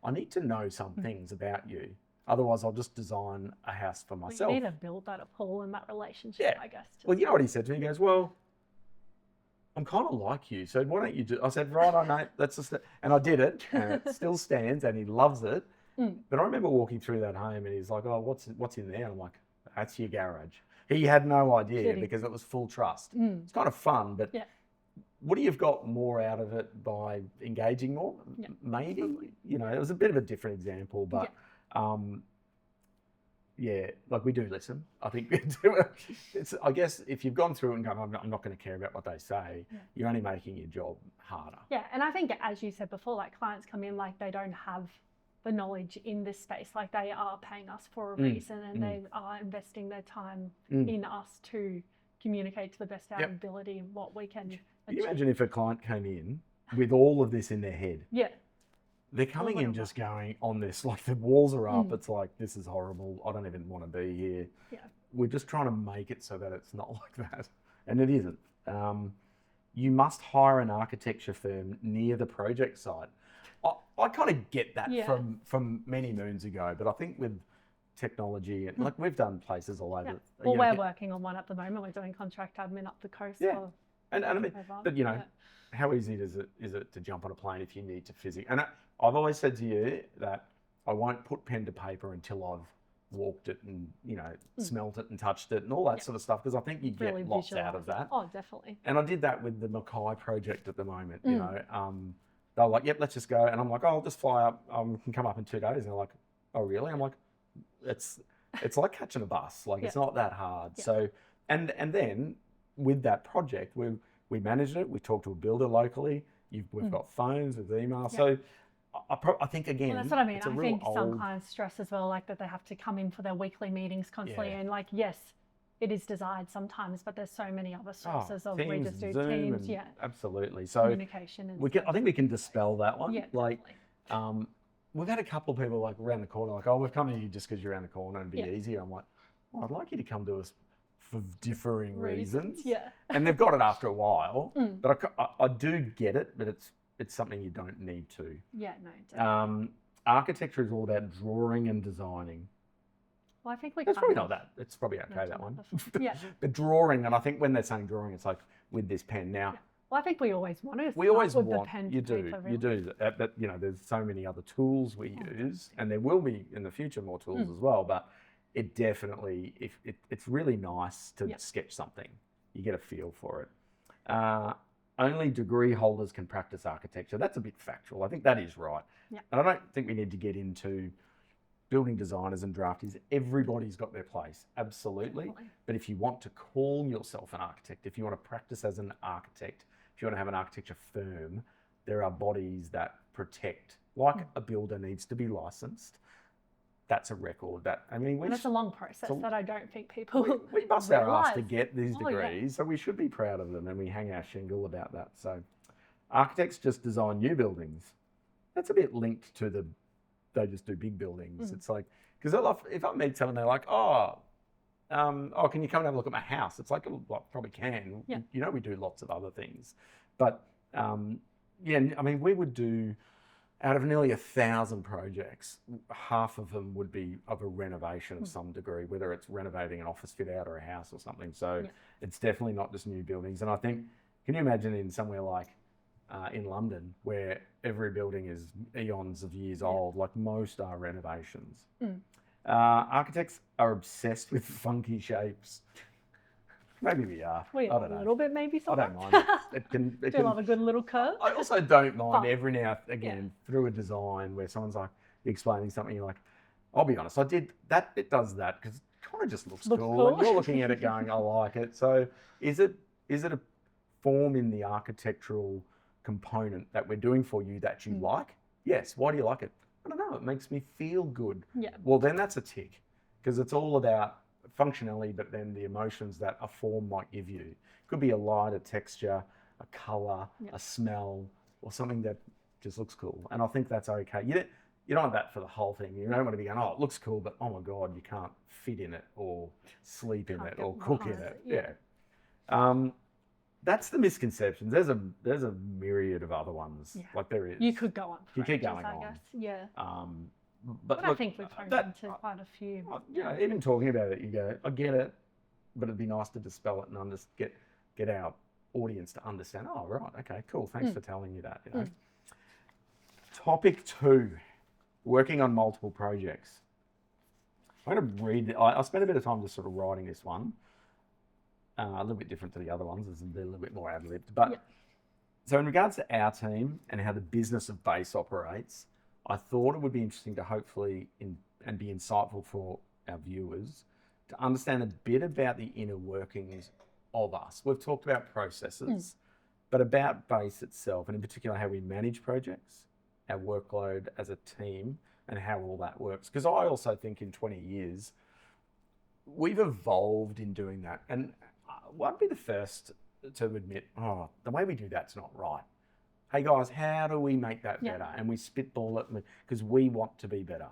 I need to know some things about you. Otherwise, I'll just design a house for myself. You need to build that rapport in that relationship, I guess. Well, you know what he said to me? He goes, well, I'm kind of like you, so why don't you do? I said, right, mate, that's just, and I did it, and it still stands, and he loves it. But I remember walking through that home, and he's like, oh, what's in there? And I'm like, that's your garage. He had no idea because it was full trust. It's kind of fun, but would he have got more out of it by engaging more? Maybe. Probably. You know, it was a bit of a different example, but like we do listen. I think we do. I guess if you've gone through it and gone, I'm not going to care about what they say, you're only making your job harder. Yeah, and I think as you said before, like clients come in like they don't have the knowledge in this space, like they are paying us for a reason and they are investing their time in us to communicate to the best of our ability what we can achieve. Can you imagine if a client came in with all of this in their head? Yeah. They're coming in just going on this, like the walls are up, it's like, this is horrible, I don't even want to be here. Yeah. We're just trying to make it so that it's not like that. And it isn't. You must hire an architecture firm near the project site. I kind of get that from many moons ago, but I think with technology, and like we've done places all over. Well, we're working on one at the moment. We're doing contract admin up the coast. Yeah. And I mean, but you know, how easy is it to jump on a plane if you need to physically? And I've always said to you that I won't put pen to paper until I've walked it and, you know, smelt it and touched it and all that sort of stuff, because I think you get really lots out of that. Oh, definitely. And I did that with the Mackay project at the moment, you know. They're like, yep, let's just go. And I'm like, oh, I'll just fly up. Can come up in 2 days. And they're like, oh, really? I'm like, it's like catching a bus. Like, it's not that hard. Yeah. So, and then with that project, we managed it. We talked to a builder locally. We've got phones with email. So I think, again, that's what I mean. I think some clients stress as well, like that they have to come in for their weekly meetings constantly. And like, yes, it is desired sometimes, but there's so many other sources of we just do Zoom Teams. Absolutely. So communication. I think we can dispel that one. Yeah, like, we've had a couple of people like around the corner, like, oh, we've come to you just because you're around the corner and be easier. I'm like, well, I'd like you to come to us for differing reasons. Yeah. And they've got it after a while, but I do get it, but it's something you don't need to. Yeah, no, definitely. Architecture is all about drawing and designing. Well, I think we It's probably not that. It's probably okay, that one. Yeah. But drawing, and I think when they're saying drawing, it's like with this pen now. Yeah. Well, I think we always want to. We always want the pen. You do. Paper, really. You do. But you know, there's so many other tools we use, and there will be in the future more tools as well. But it definitely, it's really nice to sketch something. You get a feel for it. Only degree holders can practice architecture. That's a bit factual. I think that is right. Yeah. And I don't think we need to get into building designers and draftees. Everybody's got their place, absolutely. Definitely. But if you want to call yourself an architect, if you want to practice as an architect, if you want to have an architecture firm, there are bodies that protect, like a builder needs to be licensed. That's a record. And it's a long process that I don't think people we bust our ass to get these degrees, so we should be proud of them, and we hang our shingle about that. So architects just design new buildings. That's a bit linked to they just do big buildings. It's like, because if I meet someone, they're like, can you come and have a look at my house? It's like, well, probably can. Yeah. You know, we do lots of other things. But I mean, we would do, out of nearly 1,000 projects, half of them would be of a renovation of some degree, whether it's renovating an office fit out or a house or something. So it's definitely not just new buildings. And I think, can you imagine in somewhere like in London, where every building is eons of years old, like most are renovations. Architects are obsessed with funky shapes. Maybe we are. We are a little bit, maybe sometimes. I don't mind. It can love a good little curve. I also don't mind every now and again through a design where someone's like explaining something, you're like, I'll be honest, I did that. It does that because it kind of just looks cool. And you're looking at it going, I like it. So is it a form in the architectural component that we're doing for you that you like? Yes. Why do you like it? I don't know. It makes me feel good. Yeah. Well, then that's a tick, because it's all about functionality, but then the emotions that a form might give you. It could be a light, a texture, a color, a smell, or something that just looks cool. And I think that's okay. You don't want that for the whole thing. You don't want to be going, oh, it looks cool, but oh my God, you can't fit in it or sleep in it or cook in it. Yeah. That's the misconceptions. There's a myriad of other ones. Yeah. Like there is. You could go on. You keep going on. I guess. Yeah. But look, I think we've honed into quite a few. Even talking about it, you go, I get it, but it'd be nice to dispel it and get our audience to understand. Oh, right, okay, cool. Thanks for telling me that. You know. Topic 2, working on multiple projects. I'm going to read. I spent a bit of time just sort of writing this one. A little bit different to the other ones. It's a little bit more ad-libbed. But so in regards to our team and how the business of Base operates, I thought it would be interesting to hopefully and be insightful for our viewers to understand a bit about the inner workings of us. We've talked about processes, but about Base itself, and in particular how we manage projects, our workload as a team, and how all that works. Because I also think in 20 years, we've evolved in doing that. And I'd be the first to admit, the way we do that's not right. Hey guys, how do we make that better? And we spitball it because we want to be better.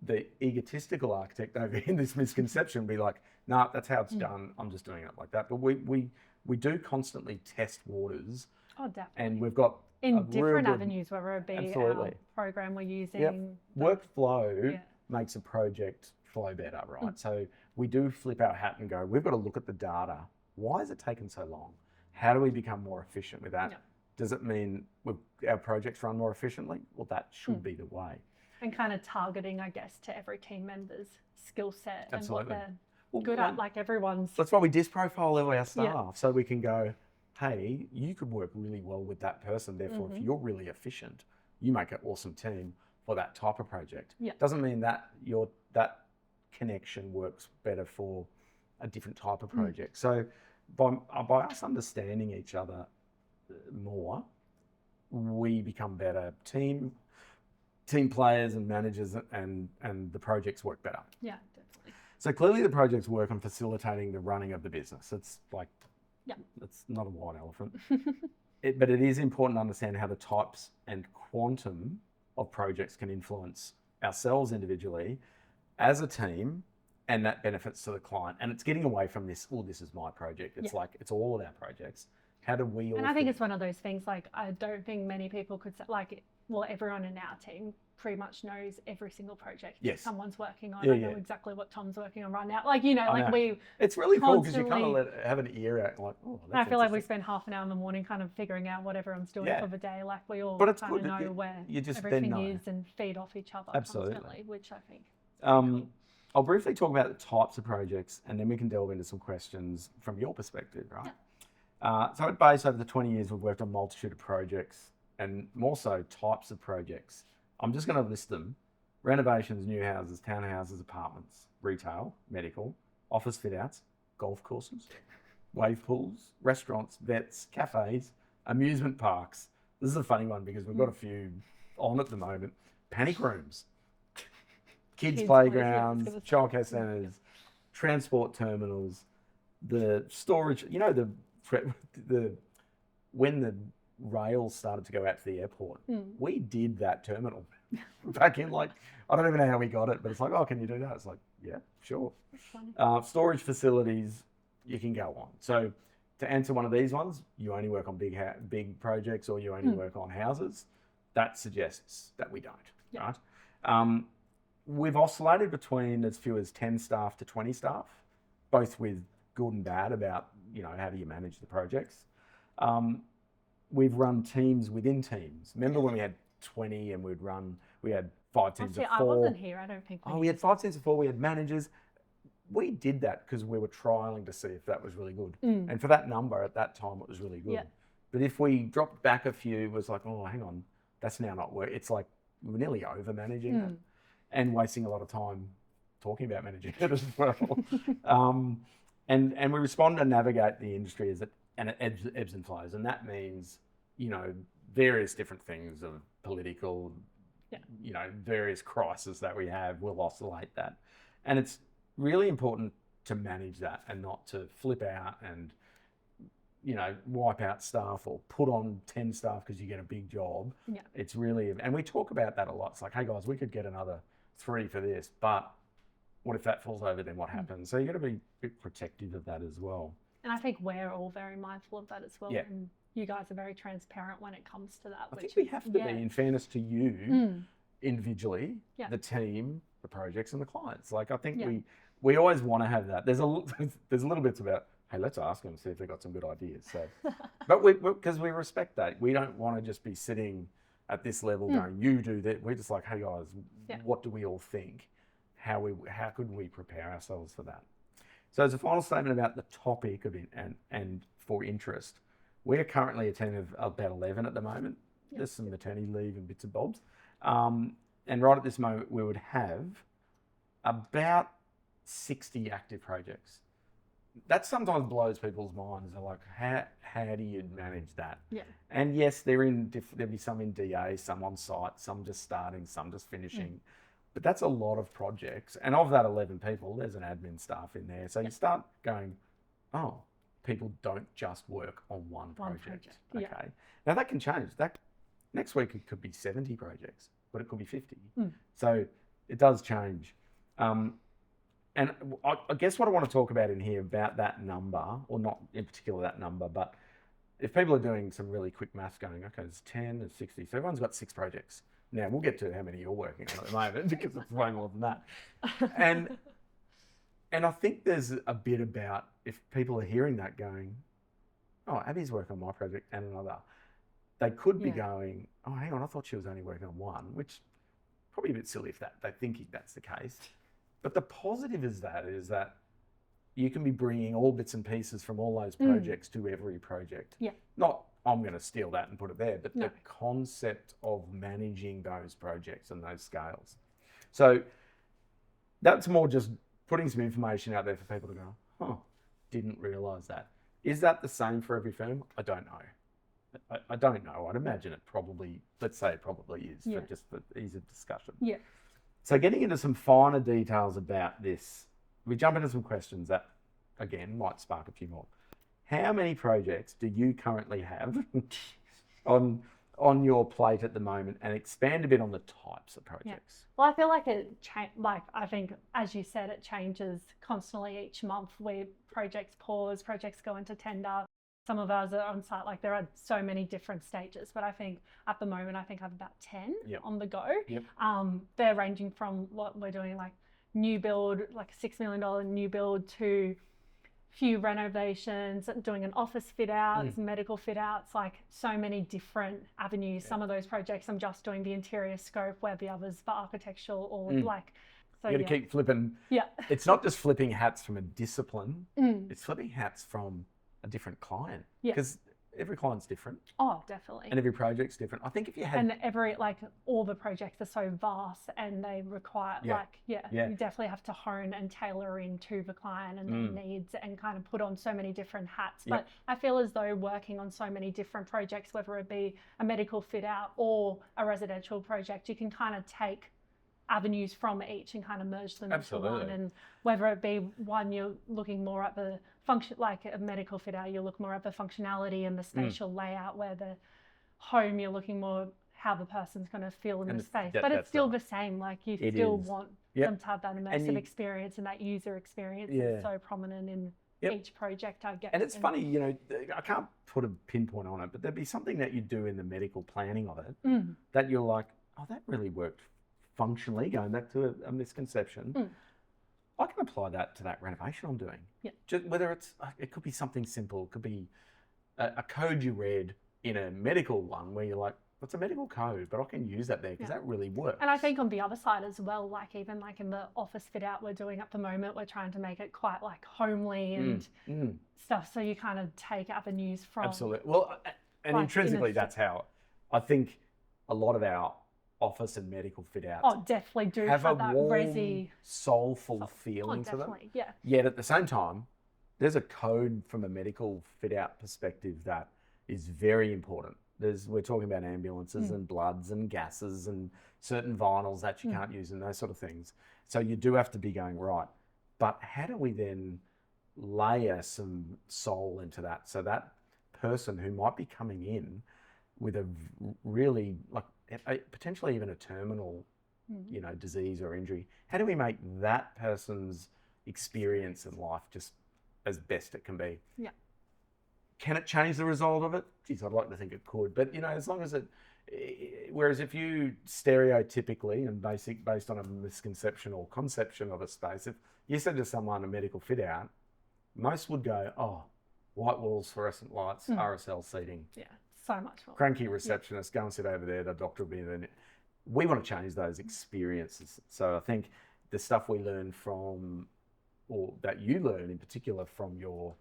The egotistical architect over in this misconception would be like, nah, that's how it's done. I'm just doing it like that. But we do constantly test waters. Oh, definitely. And we've got in different avenues, whether it be our program we're using. Workflow makes a project flow better, right? So we do flip our hat and go, we've got to look at the data. Why has it taken so long? How do we become more efficient with that? Does it mean our projects run more efficiently? Well, that should be the way. And kind of targeting, I guess, to every team member's skill set and what they're good at, like everyone's. That's why we disprofile all our staff, so we can go, hey, you could work really well with that person. Therefore, if you're really efficient, you make an awesome team for that type of project. Doesn't mean that that connection works better for a different type of project. So by us understanding each other more, we become better team players and managers, and the projects work better. Yeah, definitely. So clearly the projects work on facilitating the running of the business. It's like, it's not a white elephant. But it is important to understand how the types and quantum of projects can influence ourselves individually as a team, and that benefits to the client. And it's getting away from this, this is my project. It's like, it's all of our projects. How do we all... And I think it's one of those things, like, I don't think many people could say, like, well, everyone in our team pretty much knows every single project someone's working on. I know exactly what Tom's working on right now. Like, you know, like we... It's really cool because you kind of have an ear out, like, I feel like we spend half an hour in the morning kind of figuring out what everyone's doing for the day. Like, we all kind of know where everything is and feed off each other constantly, which I think... I'll briefly talk about the types of projects, and then we can delve into some questions from your perspective, right? So at Base, over the 20 years, we've worked on a multitude of projects, and more so types of projects. I'm just going to list them: renovations, new houses, townhouses, apartments, retail, medical, office fit-outs, golf courses, wave pools, restaurants, vets, cafes, amusement parks. This is a funny one because we've got a few on at the moment. Panic rooms, kids playgrounds, childcare centres, transport terminals, the storage. You know, when the rails started to go out to the airport, we did that terminal back in, like, I don't even know how we got it, but it's like, oh, can you do that? It's like, yeah, sure. Storage facilities, you can go on. So to answer one of these ones, you only work on big projects, or you only work on houses. That suggests that we don't, right? We've oscillated between as few as 10 staff to 20 staff, both with good and bad about, you know, how do you manage the projects. We've run teams within teams. Remember when we had 20 and we had 5 teams of 4? I wasn't here, I don't think. We had 5 teams of 4, we had managers. We did that because we were trialing to see if that was really good. And for that number at that time, it was really good. But if we dropped back a few, it was like, oh, hang on, that's now not working. It's like we're nearly over managing it and wasting a lot of time talking about managing it as well. And we respond and navigate the industry and it ebbs and flows. And that means, you know, various different things of political, various crises that we have will oscillate that. And it's really important to manage that and not to flip out and, wipe out staff or put on 10 staff because you get a big job. Yeah. It's really, and we talk about that a lot. It's like, hey guys, we could get another 3 for this, but what if that falls over, then what happens? So you got to be a bit protective of that as well. And I think we're all very mindful of that as well. Yeah. And you guys are very transparent when it comes to that. I think we have to be, in fairness to you, individually, Yeah. the team, the projects, and the clients. Like, I think we always want to have that. There's little bits about, hey, let's ask them, see if they've got some good ideas. So, but because we respect that. We don't want to just be sitting at this level going, you do that. We're just like, hey guys, what do we all think? How could we prepare ourselves for that? So as a final statement about the topic of it and for interest, we're currently a team of about 11 at the moment. Yep. There's some maternity leave and bits and bobs. And right at this moment, we would have about 60 active projects. That sometimes blows people's minds. They're like, how do you manage that? Yeah. And yes, there'll be some in DA, some on site, some just starting, some just finishing. But that's a lot of projects. And of that 11 people, there's an admin staff in there. So you start going, oh, people don't just work on one project. Okay. Yeah. Now that can change. That next week it could be 70 projects, but it could be 50. So it does change. And I guess what I want to talk about in here about that number, or not in particular that number, but if people are doing some really quick maths going, okay, there's 10, there's 60, so everyone's got 6 projects. Now, we'll get to how many you're working on at the moment because it's way more than that. And I think there's a bit about, if people are hearing that going, oh, Abby's working on my project and another, they could be going, oh, hang on, I thought she was only working on one, which probably a bit silly if they're thinking that's the case. But the positive is that you can be bringing all bits and pieces from all those projects to every project. Yeah. Not, I'm going to steal that and put it there, but the concept of managing those projects and those scales. So that's more just putting some information out there for people to go, oh, didn't realise that. Is that the same for every firm? I don't know. I don't know. I'd imagine it probably, let's say it probably is for just the ease of discussion. Yeah. So getting into some finer details about this, we jump into some questions that, again, might spark a few more. How many projects do you currently have on your plate at the moment, and expand a bit on the types of projects? Yeah. Well, I feel like I think, as you said, it changes constantly each month where projects pause, projects go into tender. Some of ours are on site, like there are so many different stages, but I think at the moment, I have about 10 on the go. Yep. They're ranging from what we're doing, like new build, like a $6 million new build, to few renovations, doing an office fit out, medical fit outs, like so many different avenues. Some of those projects I'm just doing the interior scope, where the others for architectural or like. So you got to keep flipping. Yeah. It's not just flipping hats from a discipline, it's flipping hats from a different client, because every client's different. Oh, definitely. And every project's different. I think if you had... And all the projects are so vast and they require, you definitely have to hone and tailor into the client and their needs and kind of put on so many different hats. But I feel as though working on so many different projects, whether it be a medical fit out or a residential project, you can kind of take avenues from each and kind of merge them into one. And whether it be one, you're looking more at the function, like a medical fit out, you look more at the functionality and the spatial layout, where the home, you're looking more how the person's going to feel in the space. But it's still the same, like you still want them to have that immersive experience, and that user experience is so prominent in each project, I guess. And it's funny, I can't put a pinpoint on it, but there'd be something that you do in the medical planning of it that you're like, oh, that really worked functionally, going back to a misconception. I can apply that to that renovation I'm doing. Yeah. Just whether it could be something simple, it could be a code you read in a medical one where you're like, what's a medical code? But I can use that there because that really works. And I think on the other side as well, like even like in the office fit out we're doing at the moment, we're trying to make it quite like homely and stuff. So you kind of take avenues from. Absolutely. Well, and intrinsically that's how I think a lot of our office and medical fit outs definitely do have a that warm, resi soulful feeling to them. Yeah. Yet at the same time, there's a code from a medical fit out perspective that is very important. We're talking about ambulances and bloods and gases and certain vinyls that you can't use and those sort of things. So you do have to be going, right, but how do we then layer some soul into that, so that person who might be coming in with a really, like, potentially even a terminal, you know, disease or injury, how do we make that person's experience in life just as best it can be? Yeah. Can it change the result of it? Geez, I'd like to think it could, but you know, as long as it. Whereas if you stereotypically and based on a misconception or conception of a space, if you said to someone a medical fit out, most would go, oh, white walls, fluorescent lights, RSL seating. Yeah, so much more. Cranky receptionist, go and sit over there, the doctor will be there. We want to change those experiences. So I think the stuff we learn from, or that you learn in particular from your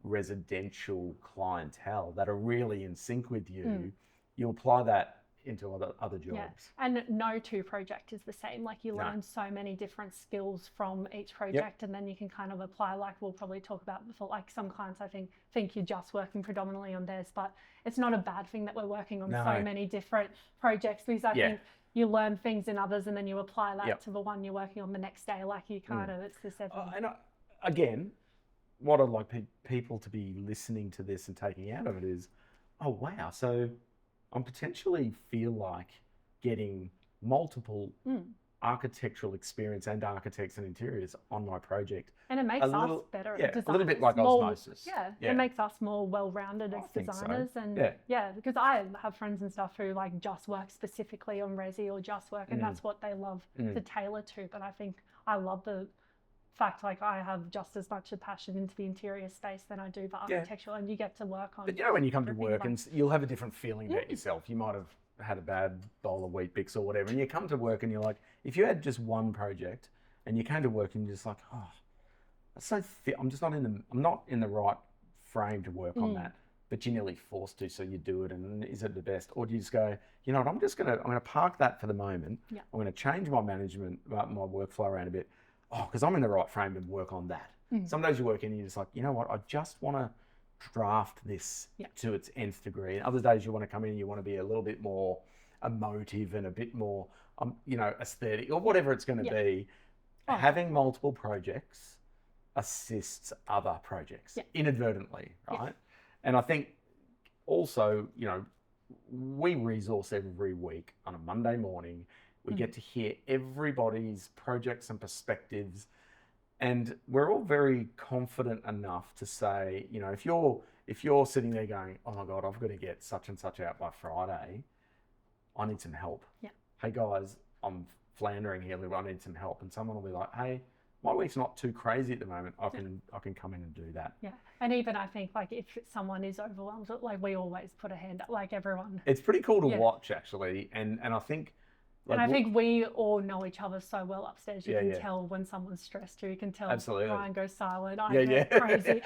residential clientele that are really in sync with you, you apply that into other jobs. Yeah. And no two project is the same. Like you learn so many different skills from each project, and then you can kind of apply, like we'll probably talk about before, like some clients I think you're just working predominantly on theirs, but it's not a bad thing that we're working on so many different projects, because I think you learn things in others and then you apply that to the one you're working on the next day. Like you kind of, it's this again, what I'd like people to be listening to this and taking out of it is, oh wow, so I'm potentially feel like getting multiple architectural experience and architects and interiors on my project. And it makes us better at design. A little bit like osmosis. It makes us more well-rounded as designers. So. And because I have friends and stuff who like just work specifically on resi or just work, and that's what they love to tailor to. But I think I love the fact, like I have just as much a passion into the interior space than I do the architectural, and you get to work on. But you know, when you come to work and you'll have a different feeling about yourself. You might have had a bad bowl of Wheat Bix or whatever, and you come to work and you're like, if you had just one project and you came to work and you're just like, oh, that's so fit. I'm not in the right frame to work on that, but you're nearly forced to, so you do it. And is it the best, or do you just go, you know what, I'm gonna park that for the moment. I'm gonna change my management, my workflow around a bit. Oh, because I'm in the right frame to work on that. Some days you work in and you're just like, you know what, I just want to draft this to its nth degree. And other days you want to come in and you want to be a little bit more emotive and a bit more, you know, aesthetic or whatever it's going to be. Having multiple projects assists other projects inadvertently, right? And I think also, you know, we resource every week on a Monday morning. We get to hear everybody's projects and perspectives, and we're all very confident enough to say, you know, if you're sitting there going, oh my God, I've got to get such and such out by Friday, I need some help. Hey guys, I'm floundering here a little, I need some help. And someone will be like, hey, my week's not too crazy at the moment. I can come in and do that. Yeah. And even I think like if someone is overwhelmed, like we always put a hand up, like everyone. It's pretty cool to watch actually. And I think, like, and I think we all know each other so well upstairs. You can tell when someone's stressed. You can tell Brian goes silent. I go crazy.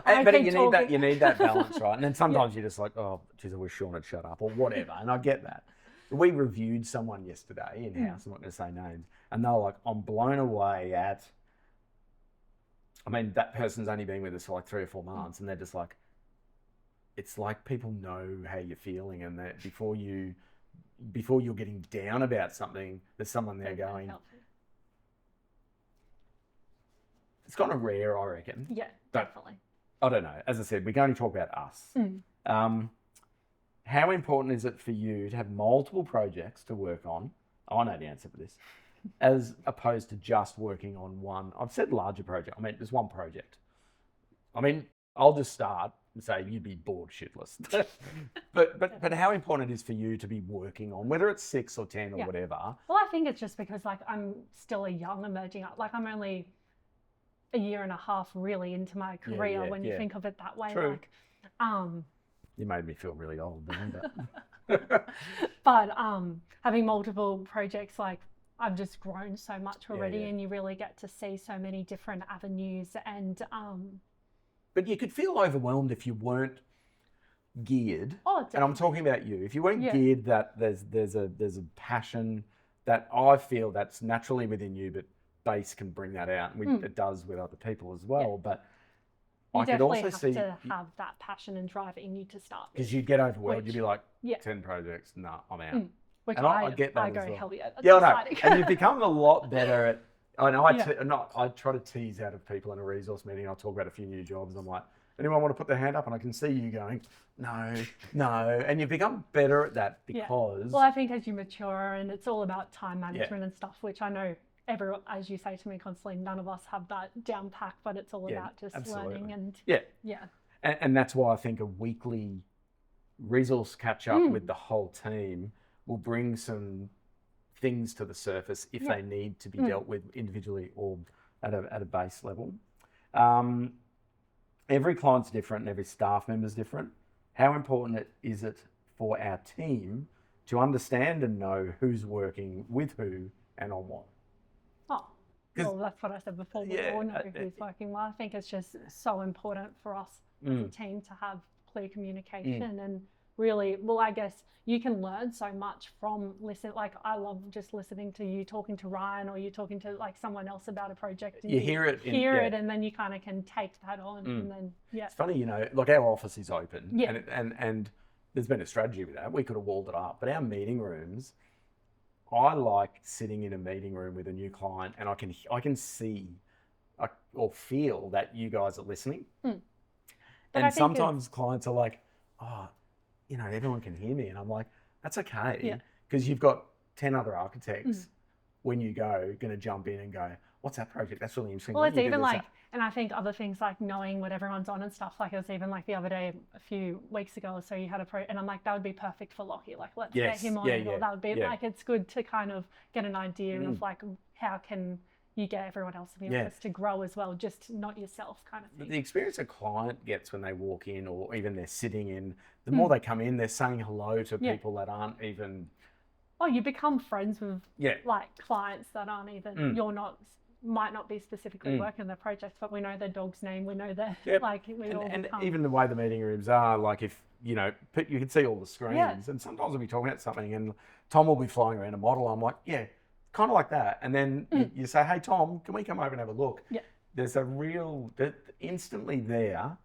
But you need that balance, right? And then sometimes you're just like, oh, geez, I wish Shawn had shut up or whatever. And I get that. We reviewed someone yesterday in-house. I'm not going to say names. And they were like, I'm blown away at, I mean, that person's only been with us for like 3 or 4 months. And they're just like, it's like people know how you're feeling, and that before you're getting down about something, there's someone there going, it's kind of rare, I reckon. Yeah, definitely. I don't know. As I said, we can only talk about us. How important is it for you to have multiple projects to work on? I know the answer for this. As opposed to just working on one. I've said larger project. I mean, there's one project. I mean, I'll just start and say you'd be bored shitless. but how important it is for you to be working on, whether it's 6 or 10 or whatever. Well, I think it's just because like I'm still a young emerging, like I'm only a year and a half really into my career when you think of it that way. True. Like, you made me feel really old then, but having multiple projects, like I've just grown so much already, and you really get to see so many different avenues. And but you could feel overwhelmed if you weren't geared. Oh, definitely. And I'm talking about you. If you weren't geared, that there's a passion that I feel that's naturally within you, but Base can bring that out, and it does with other people as well. But You I could definitely also have see, to have that passion and drive in you to start because with, you'd get overwhelmed. which- You'd be like, yeah. 10 projects, nah, I'm out. which And I get that I as go, well. hell yeah, that's Yeah, I know. exciting. And you've become a lot better at. I know. Yeah. I try to tease out of people in a resource meeting. I'll talk about a few new jobs. I'm like, anyone want to put their hand up? And I can see you going, no, no. And you've become better at that because. Well, I think as you mature, and it's all about time management and stuff, which I know everyone, as you say to me constantly, none of us have that down pat, but it's all about just learning and yeah. And that's why I think a weekly resource catch up with the whole team will bring some things to the surface if they need to be dealt with individually or at a base level. Every client's different and every staff member's different. How important is it for our team to understand and know who's working with who and on what? Oh, well, that's what I said before. We all know who's working well. I think it's just so important for us as a team to have clear communication and really, well, I guess you can learn so much from listening. Like, I love just listening to you talking to Ryan or you talking to like someone else about a project. And you hear it. And then you kind of can take that on. And then, It's funny, you know, like our office is open Yeah. and there's been a strategy with that. We could have walled it up, but our meeting rooms, I like sitting in a meeting room with a new client and I can see or feel that you guys are listening. And sometimes clients are like, oh, you know, everyone can hear me. And I'm like, that's okay. Because you've got 10 other architects when you go, going to jump in and go, what's that project? That's really interesting. Well, it's even like, and I think other things like knowing what everyone's on and stuff. Like it was even like the other day, a few weeks ago or so, you had and I'm like, that would be perfect for Lockie. Like, let's get him on it. Or that would be like, it's good to kind of get an idea of like, how can you get everyone else in the office to grow as well, just not yourself kind of thing. The experience a client gets when they walk in or even they're sitting in, the more they come in, they're saying hello to people that aren't even... Oh, you become friends with like clients that aren't even, might not be specifically working on their projects, but we know their dog's name, we know their, like we all And become... even the way the meeting rooms are, like if, you know, you can see all the screens and sometimes we'll be talking about something and Tom will be flying around a model. I'm like, kind of like that. And then you say, hey, Tom, can we come over and have a look? Yeah. There's a real, instantly there,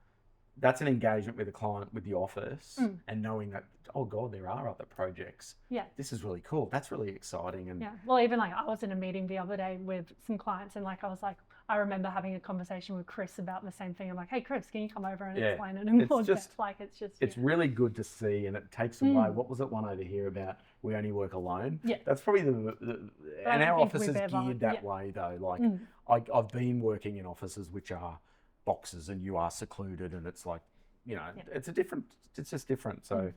that's an engagement with the client, with the office and knowing that, oh God, there are other projects. Yeah. This is really cool. That's really exciting. And well, even like I was in a meeting the other day with some clients and like, I was like, I remember having a conversation with Chris about the same thing. I'm like, hey, Chris, can you come over and explain it in more depth? Like, it's just... It's really good to see and it takes away, what was it one over here about we only work alone? Yeah. That's probably and our office is geared that way though. Like I've been working in offices which are boxes and you are secluded and it's like, you know, it's just different. So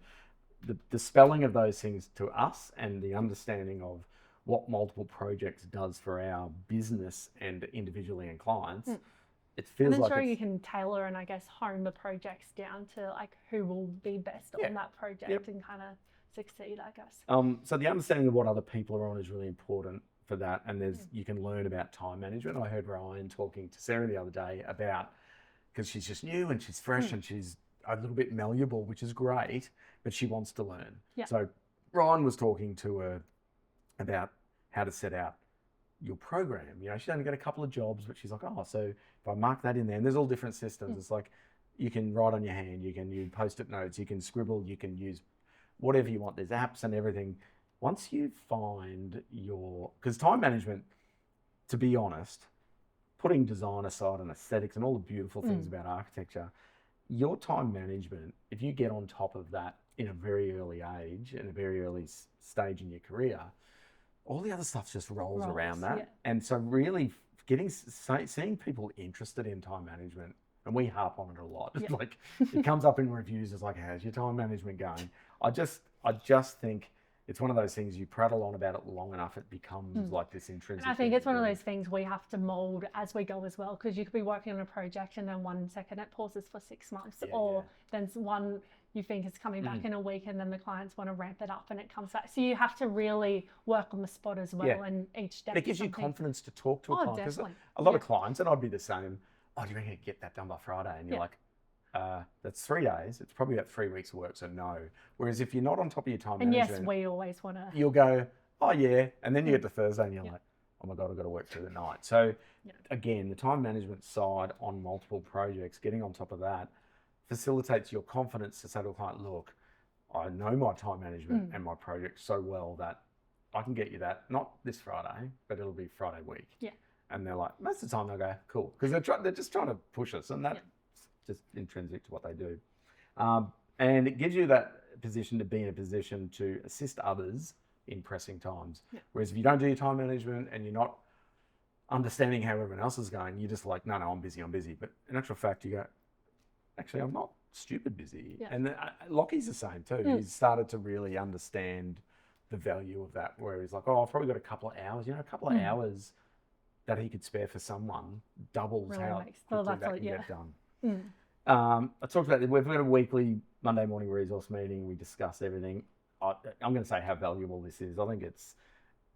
the spelling of those things to us and the understanding of what multiple projects does for our business and individually and clients, it feels and like sure you can tailor and I guess hone the projects down to like who will be best on that project and kind of succeed, I guess. So the understanding of what other people are on is really important for that. And you can learn about time management. I heard Ryan talking to Sarah the other day about, because she's just new and she's fresh and she's a little bit malleable, which is great, but she wants to learn. So Ryan was talking to her about how to set out your program. You know, she's only got a couple of jobs, but she's like, oh, so if I mark that in there, and there's all different systems. It's like, you can write on your hand, you can use post-it notes, you can scribble, you can use whatever you want. There's apps and everything. Once you find because time management, to be honest, putting design aside and aesthetics and all the beautiful things about architecture, your time management, if you get on top of that in a very early age, in a very early stage in your career, all the other stuff just rolls around that. Yeah. And so really seeing people interested in time management, and we harp on it a lot. Yeah. Like it comes up in reviews as like, how's your time management going? I just think it's one of those things you prattle on about it long enough, it becomes like this intrinsic. And I think it's one of those things we have to mold as we go as well, because you could be working on a project and then 1 second it pauses for 6 months, then one you think is coming back in a week and then the clients want to ramp it up and it comes back. So you have to really work on the spot as well and each step. And it gives you confidence to talk to a client. Because a lot of clients, and I'd be the same, oh, do you reckon I can get that done by Friday? And you're like, that's 3 days. It's probably about 3 weeks of work, so no. Whereas if you're not on top of your time management... And yes, we always want to... You'll go, oh yeah, and then you get to Thursday and you're like, oh my God, I've got to work through the night. So Yeah. again, the time management side on multiple projects, getting on top of that, facilitates your confidence to say to a client, look, I know my time management and my project so well that I can get you that, not this Friday, but it'll be Friday week. Yeah. And they're like, most of the time they'll go, cool. Because they're just trying to push us, and that's just intrinsic to what they do. And it gives you that position to be in a position to assist others in pressing times. Yeah. Whereas if you don't do your time management and you're not understanding how everyone else is going, you're just like, no, I'm busy. But in actual fact, you go, actually, I'm not stupid busy. Yeah. And Lockie's the same too. He's started to really understand the value of that, where he's like, oh, I've probably got a couple of hours, a couple of hours that he could spare for someone doubles really how quickly that can get done. I talked about, we've got a weekly Monday morning resource meeting. We discuss everything. I'm going to say how valuable this is. I think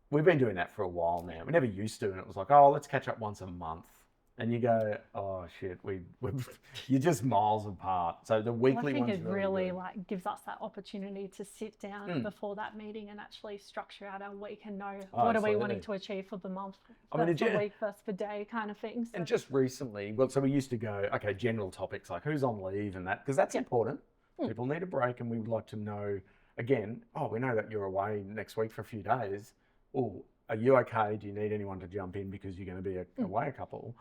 we've been doing that for a while now. We never used to, and it was like, oh, let's catch up once a month. And you go, oh shit, you're just miles apart. So the weekly one's I think it really like gives us that opportunity to sit down before that meeting and actually structure out our week and know what are we wanting to achieve for the month, for week versus for day kind of thing. So. And just recently, so we used to go, okay, general topics like who's on leave and that, because that's important. People need a break, and we would like to know, again, we know that you're away next week for a few days. Oh, are you okay? Do you need anyone to jump in because you're going to be away a couple?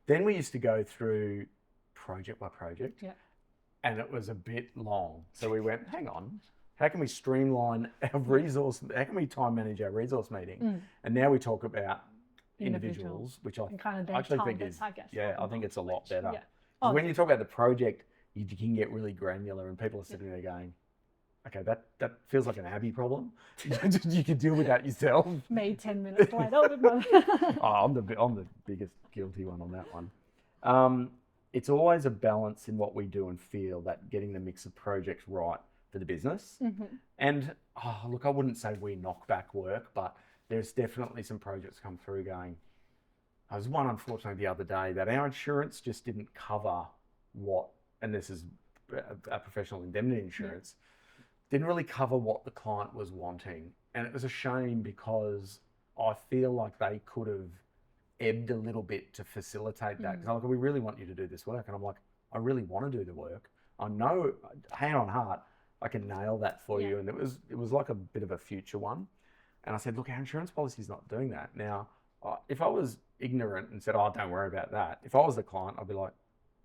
Then we used to go through project by project, and it was a bit long. So we went, hang on, how can we streamline our resource? How can we time manage our resource meeting? And now we talk about individuals, which I actually think is, I think it's a lot better. Yeah. When you talk about the project, you can get really granular, and people are sitting there going, okay, that feels like an Abbey problem. You can deal with that yourself. Me 10 minutes later. I'm the biggest guilty one on that one. It's always a balance in what we do and feel, that getting the mix of projects right for the business. And look, I wouldn't say we knock back work, but there's definitely some projects come through going, there was one unfortunately the other day that our insurance just didn't cover and this is a professional indemnity insurance, didn't really cover what the client was wanting. And it was a shame, because I feel like they could have ebbed a little bit to facilitate that. Because I'm like, we really want you to do this work. And I'm like, I really want to do the work. I know, hand on heart, I can nail that for you. And it was like a bit of a future one. And I said, look, our insurance policy is not doing that. Now, if I was ignorant and said, oh, don't worry about that, if I was the client, I'd be like,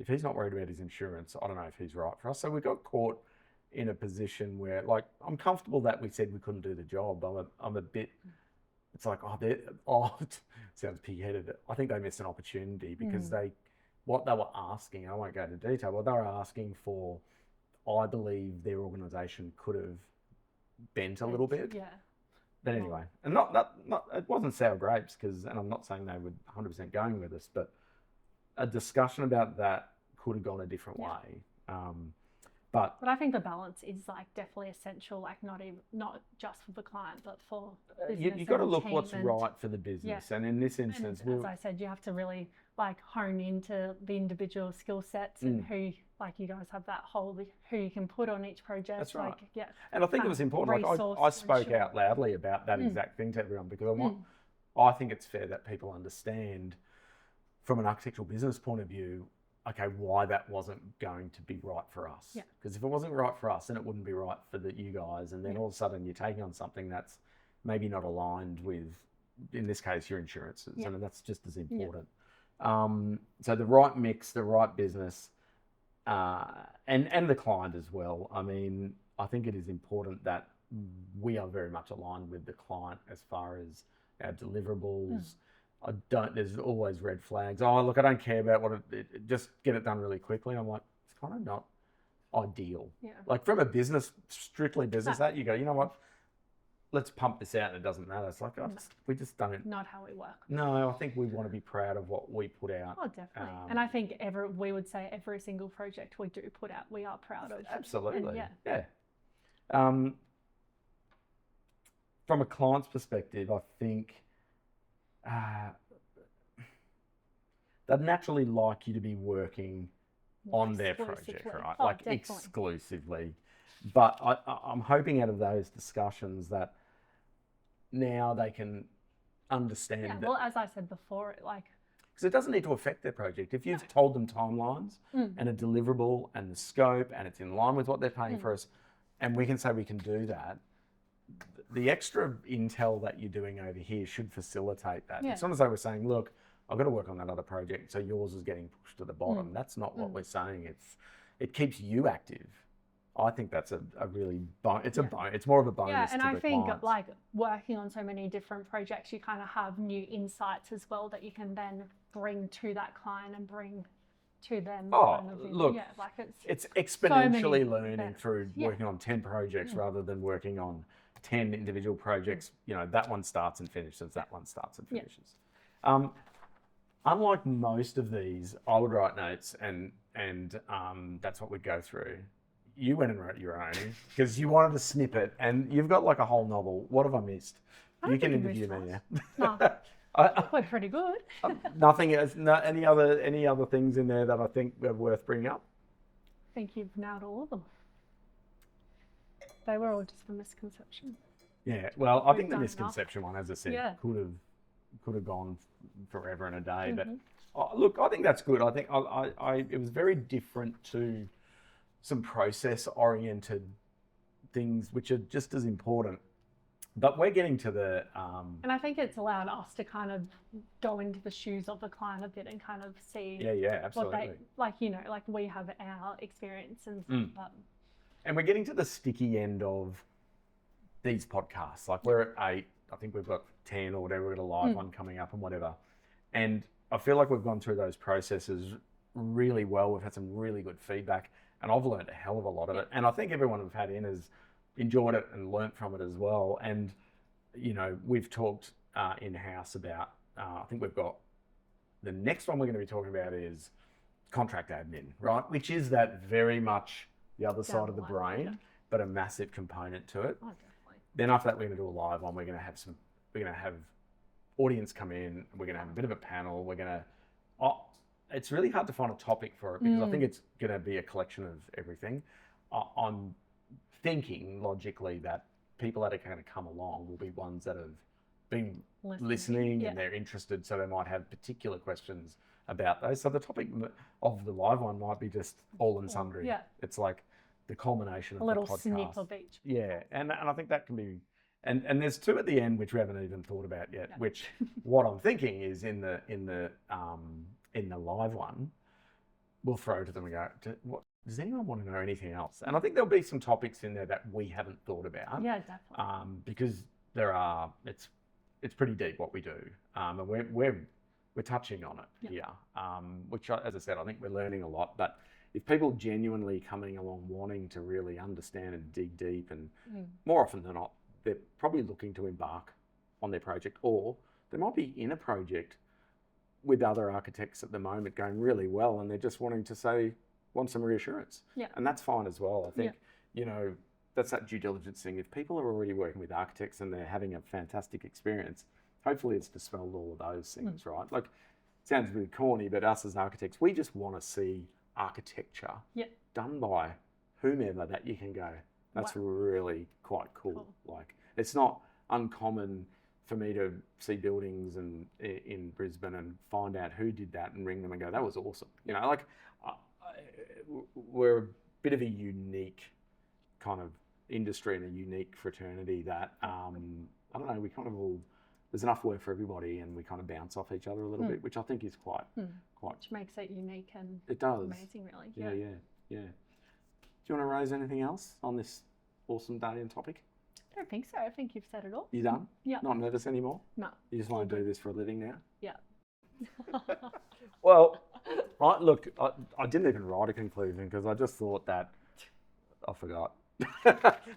if he's not worried about his insurance, I don't know if he's right for us. So we got caught in a position where, like, I'm comfortable that we said we couldn't do the job. I'm a bit, it's like, it sounds pig-headed. I think they missed an opportunity, because what they were asking, I won't go into detail, what they were asking for, I believe their organisation could have bent a little bit. Yeah. But anyway, and not it wasn't sour grapes, and I'm not saying they were 100% going with us, but a discussion about that could have gone a different way. But I think the balance is like definitely essential, like not just for the client, but for business. You've got to look what's right for the business. And in this instance, as I said, you have to really like hone into the individual skill sets and who, like you guys have that whole, who you can put on each project. That's right. Like, and I think it was important. Like I spoke out loudly about that exact thing to everyone, because I think it's fair that people understand from an architectural business point of view, okay, why that wasn't going to be right for us. Because if it wasn't right for us, then it wouldn't be right for you guys. And then all of a sudden you're taking on something that's maybe not aligned with, in this case, your insurances. And that's just as important. So the right mix, the right business, and the client as well. I mean, I think it is important that we are very much aligned with the client as far as our deliverables. There's always red flags. Oh, look, I don't care about just get it done really quickly. I'm like, it's kind of not ideal. Like from a strictly business, that you go, you know what? Let's pump this out and it doesn't matter. It's like, we just don't. Not how we work. No, I think we want to be proud of what we put out. Oh, definitely. And I think we would say every single project we do put out, we are proud of. Absolutely. Yeah. From a client's perspective, I think they'd naturally like you to be working on their project, right? Like definitely. Exclusively. But I'm hoping out of those discussions that now they can understand Yeah, that. well, as I said before, like, Because it doesn't need to affect their project. If you've told them timelines and a deliverable and the scope and it's in line with what they're paying for us, and we can say we can do that, the extra intel that you're doing over here should facilitate that. Yeah. It's not as though we're saying, look, I've got to work on that other project, so yours is getting pushed to the bottom. That's not what we're saying. It keeps you active. I think that's a really it's more of a bonus. Yeah, and to I the think clients. like working on so many different projects, you kind of have new insights as well that you can then bring to that client and bring to them. Look, yeah, like it's exponentially many learning benefits. through working on 10 projects rather than working on 10 individual projects. You know, that one starts and finishes, that one starts and finishes. Unlike most of these, I would write notes and that's what we'd go through. You went and wrote your own because you wanted a snippet and you've got like a whole novel. What have I missed? You can interview me now. No, we're pretty good. Nothing else, any other things in there that I think are worth bringing up? I think you've nailed all of them. They were all just a misconception. Yeah, well, I think the done misconception one, as I said, could have gone forever and a day. But look, I think that's good. I think it was very different to some process-oriented things, which are just as important. But we're getting to the... And I think it's allowed us to kind of go into the shoes of the client a bit and kind of see absolutely. what they, like, you know, like we have our experience and and we're getting to the sticky end of these podcasts. Like we're at 8, I think we've got 10 or whatever, we've got a live one coming up and whatever. And I feel like we've gone through those processes really well. We've had some really good feedback and I've learned a hell of a lot of it. And I think everyone we've had in has enjoyed it and learnt from it as well. And, you know, we've talked in-house about, I think we've got, the next one we're going to be talking about is contract admin, right? Which is that very much the other side of the brain, but a massive component to it. Oh, definitely. Then after that, we're going to do a live one. We're going to have audience come in. We're going to have a bit of a panel. We're going to, it's really hard to find a topic for it because I think it's going to be a collection of everything. I'm thinking logically that people that are going to come along will be ones that have been listening and they're interested, so they might have particular questions about those. So the topic of the live one might be just all and sundry. Yeah. It's like the culmination of a little the podcast. snip of each. Yeah, and I think that can be, and there's 2 at the end which we haven't even thought about yet. Yeah. Which what I'm thinking is in the live one, we'll throw to them and go, does anyone want to know anything else? And I think there'll be some topics in there that we haven't thought about. Yeah, definitely. Because it's pretty deep what we do, and we're touching on it here. Which, as I said, I think we're learning a lot. But if people genuinely coming along wanting to really understand and dig deep, and more often than not, they're probably looking to embark on their project, or they might be in a project with other architects at the moment going really well, and they're just wanting to want some reassurance. Yeah. And that's fine as well. I think, you know, that's that due diligence thing. If people are already working with architects and they're having a fantastic experience, hopefully it's dispelled all of those things, right? Like, it sounds really corny, but us as architects, we just want to see architecture done by whomever that you can go, that's really quite cool. Like, it's not uncommon for me to see buildings in Brisbane and find out who did that and ring them and go, that was awesome. You know, like, we're a bit of a unique kind of industry and a unique fraternity that, I don't know, we kind of all, there's enough work for everybody and we kind of bounce off each other a little bit, which I think is quite. Which makes it unique and it does. Amazing, really. Yeah. Do you want to raise anything else on this awesome day and topic? I don't think so. I think you've said it all. You done? Yeah. Not nervous anymore? No. You just want to do this for a living now? Yeah. Well, look, I didn't even write a conclusion because I just thought that, I forgot.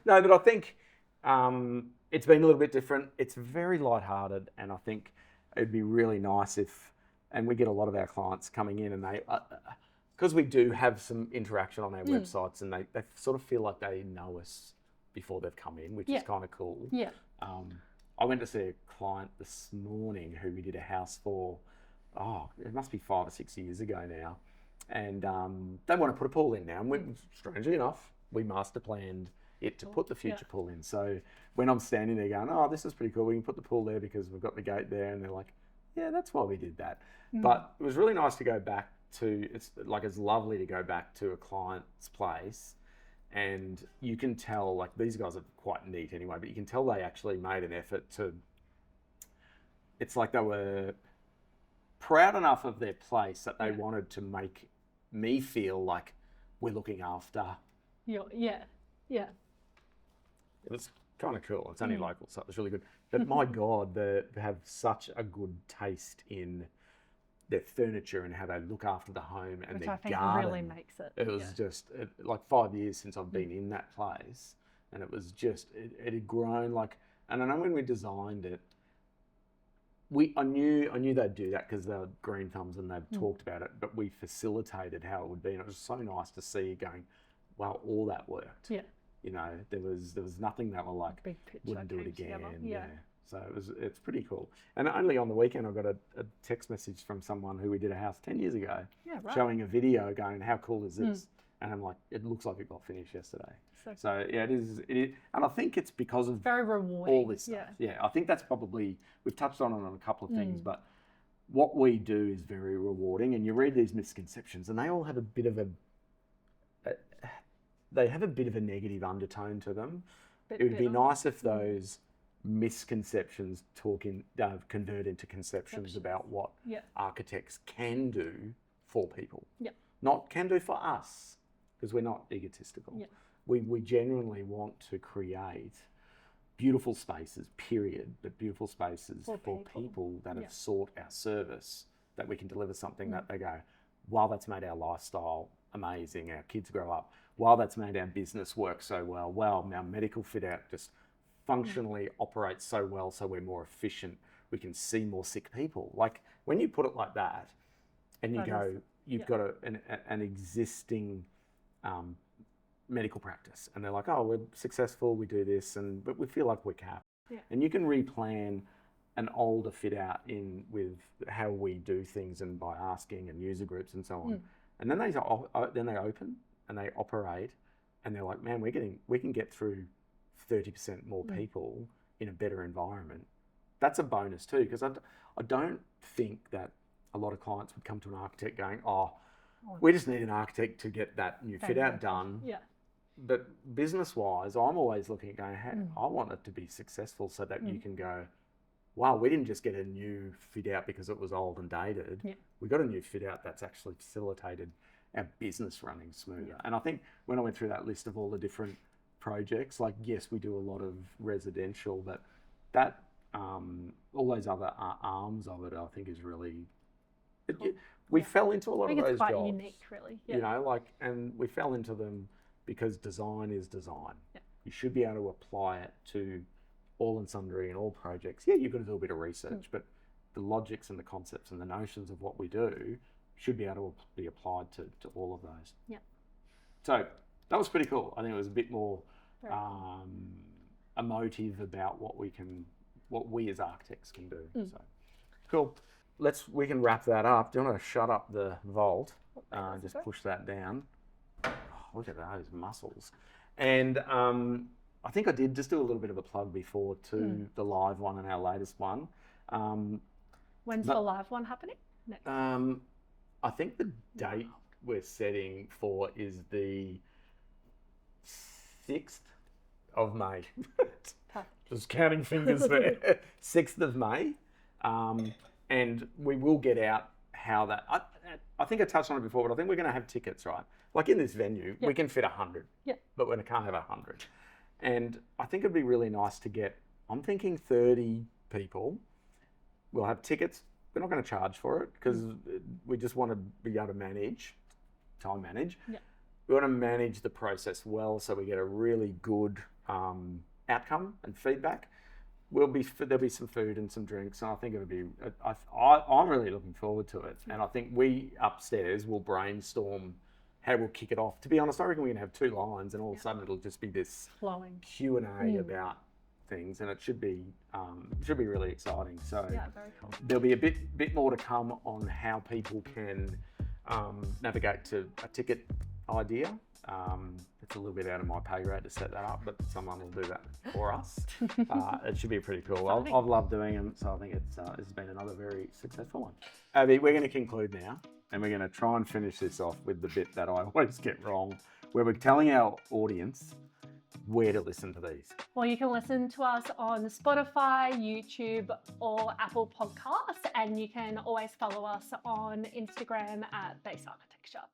No, but I think it's been a little bit different. It's very lighthearted, and I think it'd be really nice if, and we get a lot of our clients coming in and they, because we do have some interaction on our websites, and they sort of feel like they know us before they've come in, which is kind of cool. Yeah. I went to see a client this morning who we did a house for, it must be 5 or 6 years ago now. And they want to put a pool in now. And strangely enough, we master planned it to put the future pool in. So when I'm standing there going, oh, this is pretty cool, we can put the pool there because we've got the gate there, and they're like, yeah, that's why we did that. But it was really nice to go back to, it's lovely to go back to a client's place, and you can tell, like, these guys are quite neat anyway, but you can tell they actually made an effort to, it's like they were proud enough of their place that they wanted to make me feel like we're looking after. Yeah. It was kind of cool. It's only local, so it was really good. But my God, they have such a good taste in their furniture and how they look after the home and Which their I think garden. really makes it. It was just like 5 years since I've been in that place, and it was just it had grown like. And I know when we designed it, I knew they'd do that because they're green thumbs and they'd talked about it, but we facilitated how it would be, and it was so nice to see going, wow, all that worked. Yeah. You know, there was nothing that were like, Big picture wouldn't do it came again. together. Yeah. So it's pretty cool. And only on the weekend I got a text message from someone who we did a house 10 years ago, showing a video going, how cool is this? And I'm like, it looks like it got finished yesterday. So yeah, it is. And I think it's because of very rewarding. All this stuff. Yeah, I think that's probably, we've touched on it on a couple of things, but what we do is very rewarding. And you read these misconceptions and they all have a bit of a negative undertone to them. It would be nice if those misconceptions convert into conceptions about what architects can do for people. Not can do for us, because we're not egotistical. We genuinely want to create beautiful spaces, period, but beautiful spaces for people that have sought our service, that we can deliver something that they go, wow, that's made our lifestyle amazing, our kids grow up, wow, that's made our business work so well, wow, our medical fit out just functionally operates so well, so we're more efficient, we can see more sick people. Like when you put it like that, and you go, you've got an existing medical practice, and they're like, oh, we're successful, we do this, but we feel like we're capped. And you can replan an older fit out in with how we do things and by asking and user groups and so on. And then they open and they operate, and they're like, man, we can get through 30% more people in a better environment. That's a bonus too, because I don't think that a lot of clients would come to an architect going, oh, we just need an architect to get that new fit out done. But business-wise, I'm always looking at going, hey, I want it to be successful so that you can go, wow, we didn't just get a new fit out because it was old and dated. We got a new fit out that's actually facilitated our business running smoother. And I think when I went through that list of all the different projects, like, yes, we do a lot of residential, but that, all those other arms of it, I think is really, we fell into a lot of those jobs. I think it's quite unique, really. You know, like, and we fell into them because design is design. You should be able to apply it to all and sundry and all projects. Yeah, you've got to do a bit of research, but the logics and the concepts and the notions of what we do should be able to be applied to all of those. So that was pretty cool. I think it was a bit more emotive about what we as architects can do. So cool. We can wrap that up. Do you want to shut up the vault? Just push that down. Oh, look at those muscles. And I think I did just do a little bit of a plug before to the live one and our latest one. When's the live one happening? Next. I think the date we're setting for is the 6th of May. Just counting fingers there. 6th of May. And we will get out how that, I think I touched on it before, but I think we're going to have tickets, right? Like in this venue, we can fit 100, but we can't have 100. And I think it'd be really nice to get, I'm thinking 30 people. We'll have tickets. We're not going to charge for it because we just want to be able to time manage. We want to manage the process well so we get a really good outcome and feedback. There'll be some food and some drinks, and I think it'll be. I'm really looking forward to it, and I think we upstairs will brainstorm how we'll kick it off. To be honest, I reckon we're gonna have 2 lines, and all of a sudden it'll just be this flowing Q&A about things, and it should be really exciting. So very cool. There'll be a bit more to come on how people can navigate to a ticket idea. it's a little bit out of my pay grade to set that up, but someone will do that for us. It should be pretty cool. I've loved doing them, so I think it's been another very successful one. Abbey, we're going to conclude now, and we're going to try and finish this off with the bit that I always get wrong, where we're telling our audience where to listen to these. Well, you can listen to us on Spotify, YouTube, or Apple Podcasts, and you can always follow us on Instagram at Base Architecture.